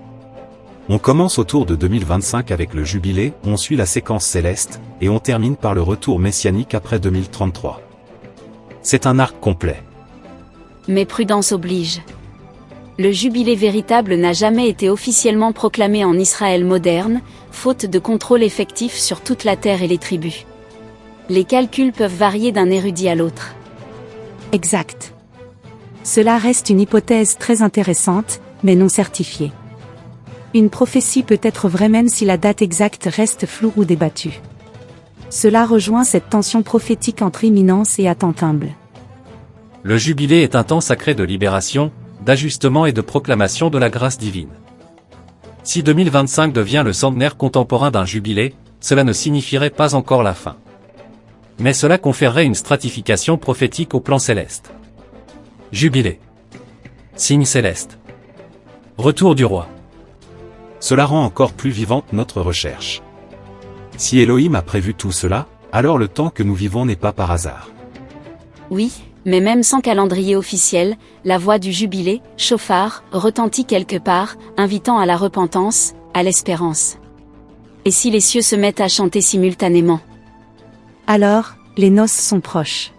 On commence autour de 2025 avec le jubilé, on suit la séquence céleste, et on termine par le retour messianique après 2033. C'est un arc complet. Mais prudence oblige. Le jubilé véritable n'a jamais été officiellement proclamé en Israël moderne, faute de contrôle effectif sur toute la terre et les tribus. Les calculs peuvent varier d'un érudit à l'autre. Exact. Cela reste une hypothèse très intéressante, mais non certifiée. Une prophétie peut être vraie même si la date exacte reste floue ou débattue. Cela rejoint cette tension prophétique entre imminence et attente humble. Le jubilé est un temps sacré de libération, d'ajustement et de proclamation de la grâce divine. Si 2025 devient le centenaire contemporain d'un jubilé, cela ne signifierait pas encore la fin. Mais cela conférerait une stratification prophétique au plan céleste. Jubilé. Signe céleste. Retour du roi. Cela rend encore plus vivante notre recherche. Si Elohim a prévu tout cela, alors le temps que nous vivons n'est pas par hasard. Oui, mais même sans calendrier officiel, la voix du jubilé, chauffard, retentit quelque part, invitant à la repentance, à l'espérance. Et si les cieux se mettent à chanter simultanément? Alors, les noces sont proches.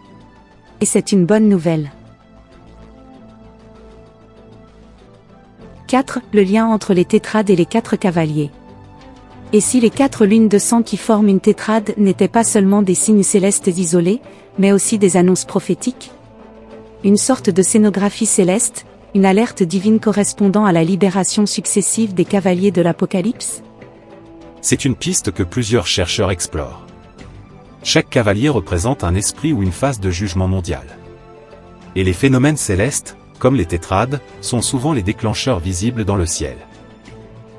Et c'est une bonne nouvelle. 4. Le lien entre les tétrades et les 4 cavaliers. Et si les 4 lunes de sang qui forment une tétrade n'étaient pas seulement des signes célestes isolés, mais aussi des annonces prophétiques? Une sorte de scénographie céleste, une alerte divine correspondant à la libération successive des cavaliers de l'Apocalypse? C'est une piste que plusieurs chercheurs explorent. Chaque cavalier représente un esprit ou une phase de jugement mondial. Et les phénomènes célestes, comme les tétrades, sont souvent les déclencheurs visibles dans le ciel.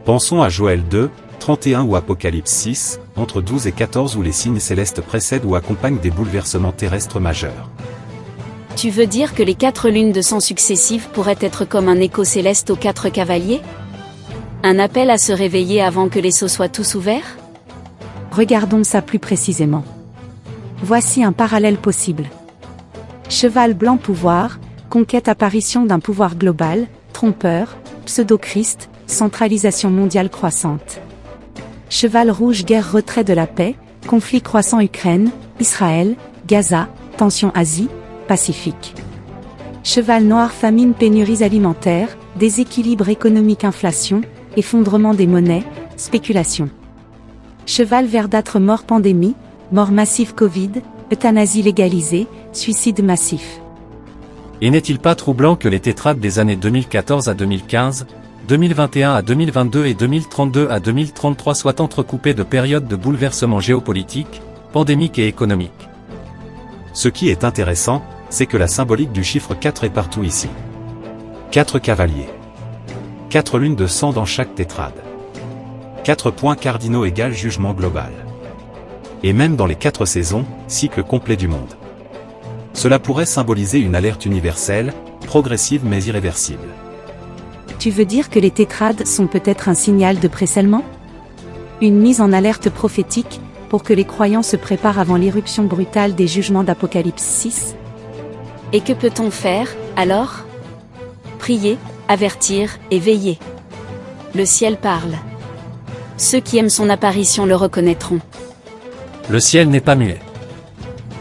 Pensons à Joël 2, 31 ou Apocalypse 6, entre 12 et 14 où les signes célestes précèdent ou accompagnent des bouleversements terrestres majeurs. Tu veux dire que les 4 lunes de sang successives pourraient être comme un écho céleste aux 4 cavaliers? Un appel à se réveiller avant que les sceaux soient tous ouverts? Regardons ça plus précisément. Voici un parallèle possible. Cheval blanc pouvoir, conquête apparition d'un pouvoir global, trompeur, pseudo-Christ, centralisation mondiale croissante. Cheval rouge guerre retrait de la paix, conflit croissant Ukraine, Israël, Gaza, tension Asie, Pacifique. Cheval noir famine pénuries alimentaires, déséquilibre économique inflation, effondrement des monnaies, spéculation. Cheval verdâtre mort pandémie, mort massive Covid, euthanasie légalisée, suicide massif. Et n'est-il pas troublant que les tétrades des années 2014 à 2015, 2021 à 2022 et 2032 à 2033 soient entrecoupés de périodes de bouleversements géopolitiques, pandémiques et économiques? Ce qui est intéressant, c'est que la symbolique du chiffre 4 est partout ici. 4 cavaliers. 4 lunes de sang dans chaque tétrade. 4 points cardinaux égale jugement global. Et même dans les 4 saisons, cycle complet du monde. Cela pourrait symboliser une alerte universelle, progressive mais irréversible. Tu veux dire que les tétrades sont peut-être un signal de précèlement? Une mise en alerte prophétique, pour que les croyants se préparent avant l'irruption brutale des jugements d'Apocalypse 6? Et que peut-on faire, alors? Prier, avertir, et veiller. Le ciel parle. Ceux qui aiment son apparition le reconnaîtront. Le ciel n'est pas muet.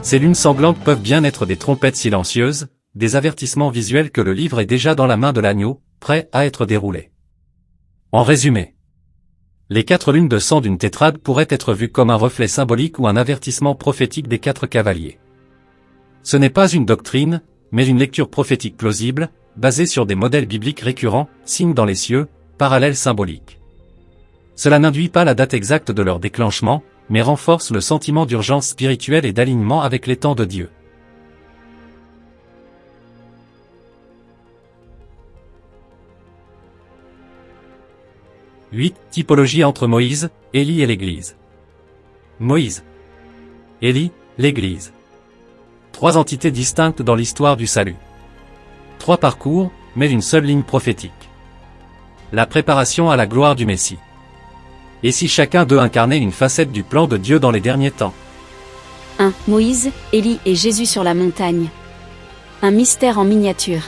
Ces lunes sanglantes peuvent bien être des trompettes silencieuses, des avertissements visuels que le livre est déjà dans la main de l'agneau, prêt à être déroulé. En résumé, les 4 lunes de sang d'une tétrade pourraient être vues comme un reflet symbolique ou un avertissement prophétique des 4 cavaliers. Ce n'est pas une doctrine, mais une lecture prophétique plausible, basée sur des modèles bibliques récurrents, signes dans les cieux, parallèles symboliques. Cela n'induit pas la date exacte de leur déclenchement, mais renforce le sentiment d'urgence spirituelle et d'alignement avec les temps de Dieu. « 8. Typologie entre Moïse, Élie et l'Église. Moïse, Élie, l'Église. 3 entités distinctes dans l'histoire du salut. 3 parcours, mais d'une seule ligne prophétique. La préparation à la gloire du Messie. Et si chacun d'eux incarnait une facette du plan de Dieu dans les derniers temps? 1. Moïse, Élie et Jésus sur la montagne. Un mystère en miniature.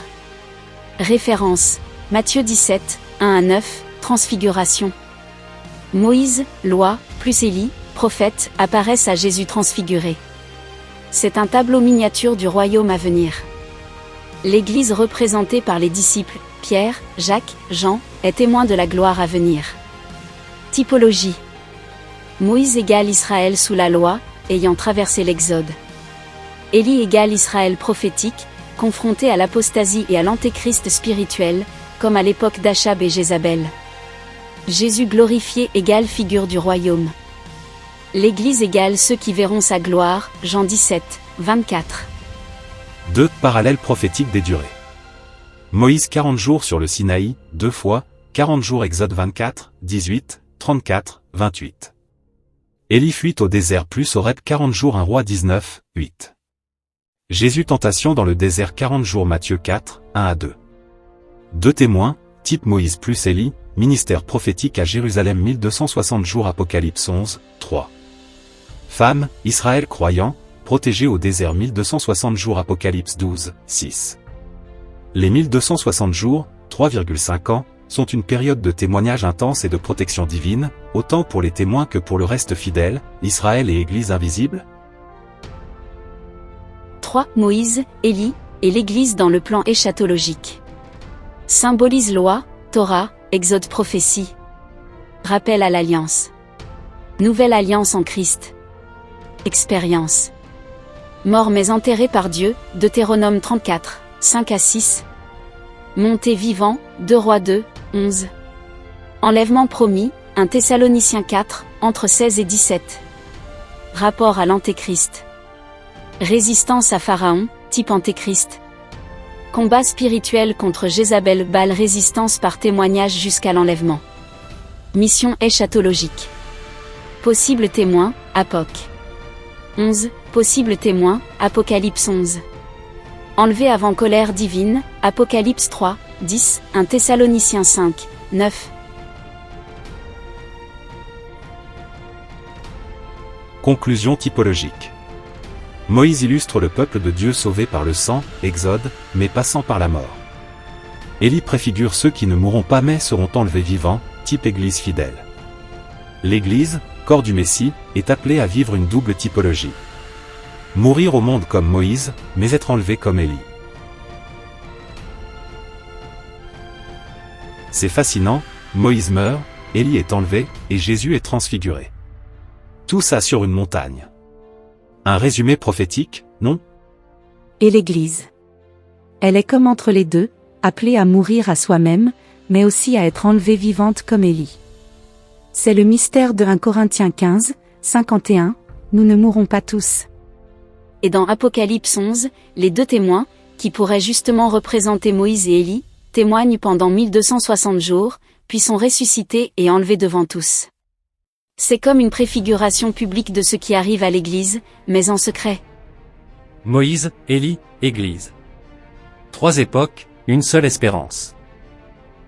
Référence. Matthieu 17, 1 à 9, Transfiguration. Moïse, loi, plus Élie, prophète, apparaissent à Jésus transfiguré. C'est un tableau miniature du royaume à venir. L'Église représentée par les disciples, Pierre, Jacques, Jean, est témoin de la gloire à venir. Typologie. Moïse égale Israël sous la loi, ayant traversé l'Exode. Élie égale Israël prophétique, confronté à l'apostasie et à l'antéchrist spirituel, comme à l'époque d'Achab et Jézabel. Jésus glorifié égale figure du royaume. L'Église égale ceux qui verront sa gloire, Jean 17, 24. 2. Parallèle prophétique des durées. Moïse 40 jours sur le Sinaï, 2 fois, 40 jours Exode 24, 18, 34, 28. Élie fuite au désert plus Horeb 40 jours un roi 19, 8. Jésus tentation dans le désert 40 jours Matthieu 4, 1 à 2. 2 témoins, type Moïse plus Élie, ministère prophétique à Jérusalem 1260 jours Apocalypse 11, 3. Femmes, Israël croyant, protégé au désert 1260 jours Apocalypse 12, 6. Les 1260 jours, 3,5 ans, sont une période de témoignage intense et de protection divine, autant pour les témoins que pour le reste fidèle, Israël et Église invisible. 3. Moïse, Élie, et l'Église dans le plan eschatologique. Symbolise loi, Torah, Exode prophétie. Rappel à l'alliance. Nouvelle alliance en Christ. Expérience. Mort mais enterré par Dieu, Deutéronome 34, 5 à 6. Monté vivant, 2 Rois 2, 11. Enlèvement promis, 1 Thessaloniciens 4, entre 16 et 17. Rapport à l'Antéchrist. Résistance à Pharaon, type Antéchrist. Combat spirituel contre Jézabel, Baal, résistance par témoignage jusqu'à l'enlèvement. Mission eschatologique. Possible témoin, Apoc. 11. Possible témoin, Apocalypse 11. Enlevé avant colère divine, Apocalypse 3, 10, 1 Thessaloniciens 5, 9. Conclusion typologique. Moïse illustre le peuple de Dieu sauvé par le sang, Exode, mais passant par la mort. Élie préfigure ceux qui ne mourront pas mais seront enlevés vivants, type Église fidèle. L'Église, corps du Messie, est appelée à vivre une double typologie. Mourir au monde comme Moïse, mais être enlevé comme Élie. C'est fascinant, Moïse meurt, Élie est enlevé, et Jésus est transfiguré. Tout ça sur une montagne. Un résumé prophétique, non? Et l'Église. Elle est comme entre les deux, appelée à mourir à soi-même, mais aussi à être enlevée vivante comme Élie. C'est le mystère de 1 Corinthiens 15, 51, nous ne mourrons pas tous. Et dans Apocalypse 11, les deux témoins, qui pourraient justement représenter Moïse et Élie, témoignent pendant 1260 jours, puis sont ressuscités et enlevés devant tous. C'est comme une préfiguration publique de ce qui arrive à l'Église, mais en secret. Moïse, Élie, Église. 3 époques, une seule espérance.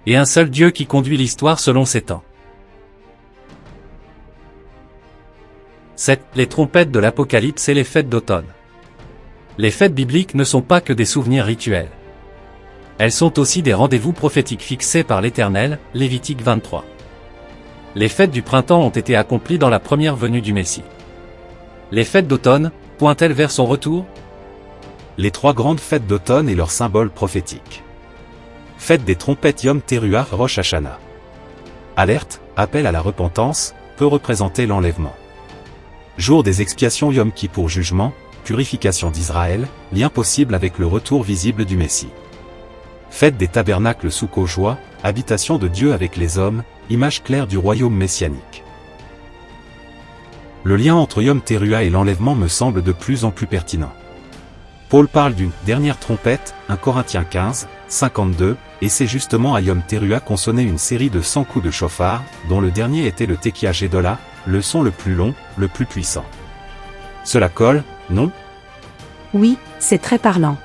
Et un seul Dieu qui conduit l'histoire selon ses temps. 7. Les trompettes de l'Apocalypse et les fêtes d'automne. Les fêtes bibliques ne sont pas que des souvenirs rituels. Elles sont aussi des rendez-vous prophétiques fixés par l'Éternel, Lévitique 23. Les fêtes du printemps ont été accomplies dans la première venue du Messie. Les fêtes d'automne, pointent-elles vers son retour? Les 3 grandes fêtes d'automne et leurs symboles prophétiques. Fête des trompettes Yom Teruah Rosh Hashanah. Alerte, appel à la repentance, peut représenter l'enlèvement. Jour des expiations Yom Kippour jugement, purification d'Israël, lien possible avec le retour visible du Messie. Fête des tabernacles Soukot joie, habitation de Dieu avec les hommes, image claire du royaume messianique. Le lien entre Yom Teruah et l'enlèvement me semble de plus en plus pertinent. Paul parle d'une « dernière trompette » 1 Corinthiens 15, 52, et c'est justement à Yom Teruah qu'on sonnait une série de 100 coups de chauffard, dont le dernier était le Tekiah Gedolah, le son le plus long, le plus puissant. Cela colle, non? Oui, c'est très parlant.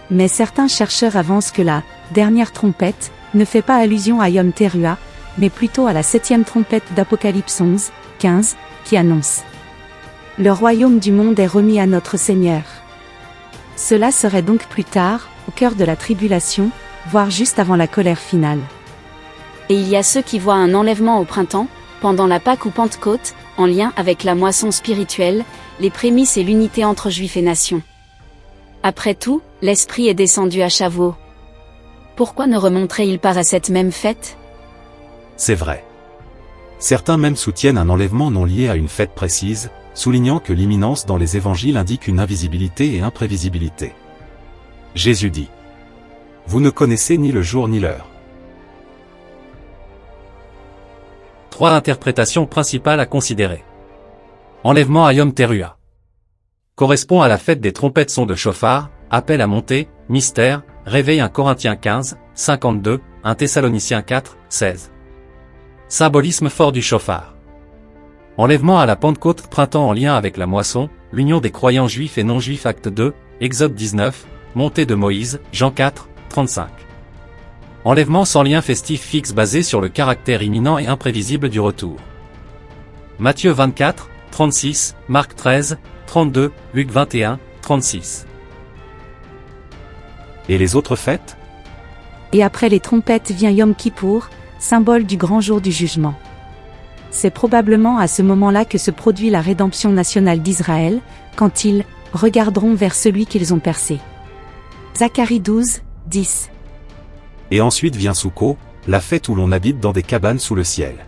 Mais certains chercheurs avancent que la « dernière trompette » ne fait pas allusion à Yom Teruah, mais plutôt à la 7e trompette d'Apocalypse 11, 15, qui annonce « Le royaume du monde est remis à notre Seigneur ». Cela serait donc plus tard, au cœur de la tribulation, voire juste avant la colère finale. Et il y a ceux qui voient un enlèvement au printemps, pendant la Pâque ou Pentecôte, en lien avec la moisson spirituelle, les prémices et l'unité entre Juifs et nations. Après tout, l'Esprit est descendu à Shavuot. Pourquoi ne remonterait-il pas à cette même fête? C'est vrai. Certains même soutiennent un enlèvement non lié à une fête précise, soulignant que l'imminence dans les évangiles indique une invisibilité et imprévisibilité. Jésus dit : « Vous ne connaissez ni le jour ni l'heure. » 3 interprétations principales à considérer. Enlèvement à Yom Teruah. Correspond à la fête des trompettes sons de chauffard, appel à monter, mystère, réveil 1 Corinthiens 15, 52, 1 Thessaloniciens 4, 16. Symbolisme fort du chauffard. Enlèvement à la Pentecôte, printemps en lien avec la moisson, l'union des croyants juifs et non-juifs acte 2, Exode 19, montée de Moïse, Jean 4, 35. Enlèvement sans lien festif fixe basé sur le caractère imminent et imprévisible du retour. Matthieu 24, 36, Marc 13, 32, Luc 21, 36. Et les autres fêtes? Et après les trompettes vient Yom Kippour, symbole du grand jour du jugement. C'est probablement à ce moment-là que se produit la rédemption nationale d'Israël, quand ils regarderont vers celui qu'ils ont percé. Zacharie 12, 10. Et ensuite vient Soukot, la fête où l'on habite dans des cabanes sous le ciel.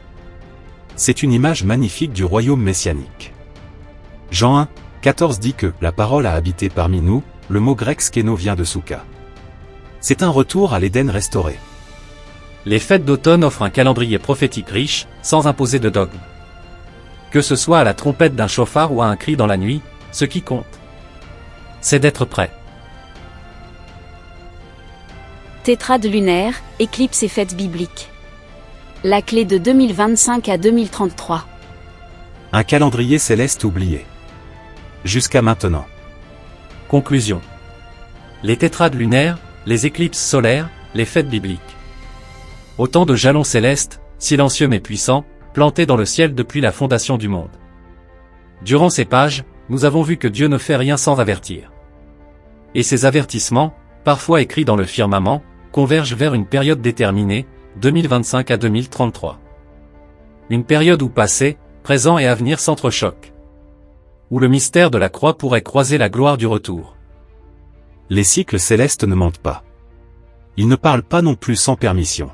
C'est une image magnifique du royaume messianique. Jean 1, 14 dit que la parole a habité parmi nous, le mot grec skeno vient de Souka. C'est un retour à l'Éden restauré. Les fêtes d'automne offrent un calendrier prophétique riche, sans imposer de dogme. Que ce soit à la trompette d'un chauffard ou à un cri dans la nuit, ce qui compte, c'est d'être prêt. Tétrade lunaire, éclipse et fêtes bibliques. La clé de 2025 à 2033. Un calendrier céleste oublié. Jusqu'à maintenant. Conclusion. Les tétrades lunaires, les éclipses solaires, les fêtes bibliques. Autant de jalons célestes, silencieux mais puissants, plantés dans le ciel depuis la fondation du monde. Durant ces pages, nous avons vu que Dieu ne fait rien sans avertir. Et ces avertissements, parfois écrits dans le firmament, convergent vers une période déterminée, 2025 à 2033. Une période où passé, présent et avenir s'entrechoquent. Où le mystère de la croix pourrait croiser la gloire du retour. Les cycles célestes ne mentent pas. Ils ne parlent pas non plus sans permission.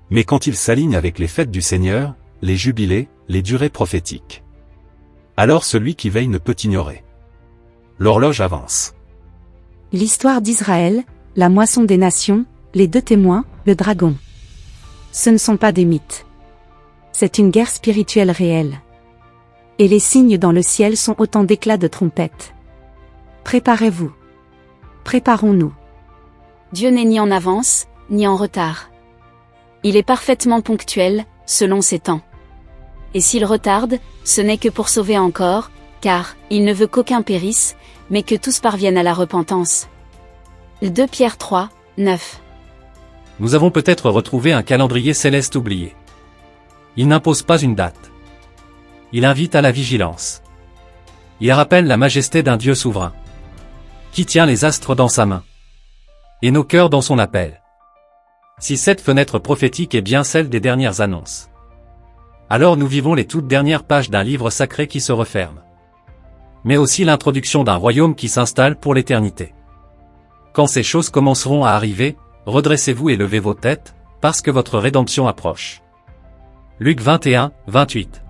Mais quand ils s'alignent avec les fêtes du Seigneur, les jubilés, les durées prophétiques. Alors celui qui veille ne peut ignorer. L'horloge avance. L'histoire d'Israël, la moisson des nations, les deux témoins, le dragon. Ce ne sont pas des mythes. C'est une guerre spirituelle réelle. Et les signes dans le ciel sont autant d'éclats de trompettes. Préparez-vous. Préparons-nous. Dieu n'est ni en avance, ni en retard. Il est parfaitement ponctuel, selon ses temps. Et s'il retarde, ce n'est que pour sauver encore, car il ne veut qu'aucun périsse, mais que tous parviennent à la repentance. 2 Pierre 3, 9. Nous avons peut-être retrouvé un calendrier céleste oublié. Il n'impose pas une date. Il invite à la vigilance. Il rappelle la majesté d'un Dieu souverain, qui tient les astres dans sa main, et nos cœurs dans son appel. Si cette fenêtre prophétique est bien celle des dernières annonces, alors nous vivons les toutes dernières pages d'un livre sacré qui se referme. Mais aussi l'introduction d'un royaume qui s'installe pour l'éternité. Quand ces choses commenceront à arriver, redressez-vous et levez vos têtes, parce que votre rédemption approche. Luc 21, 28.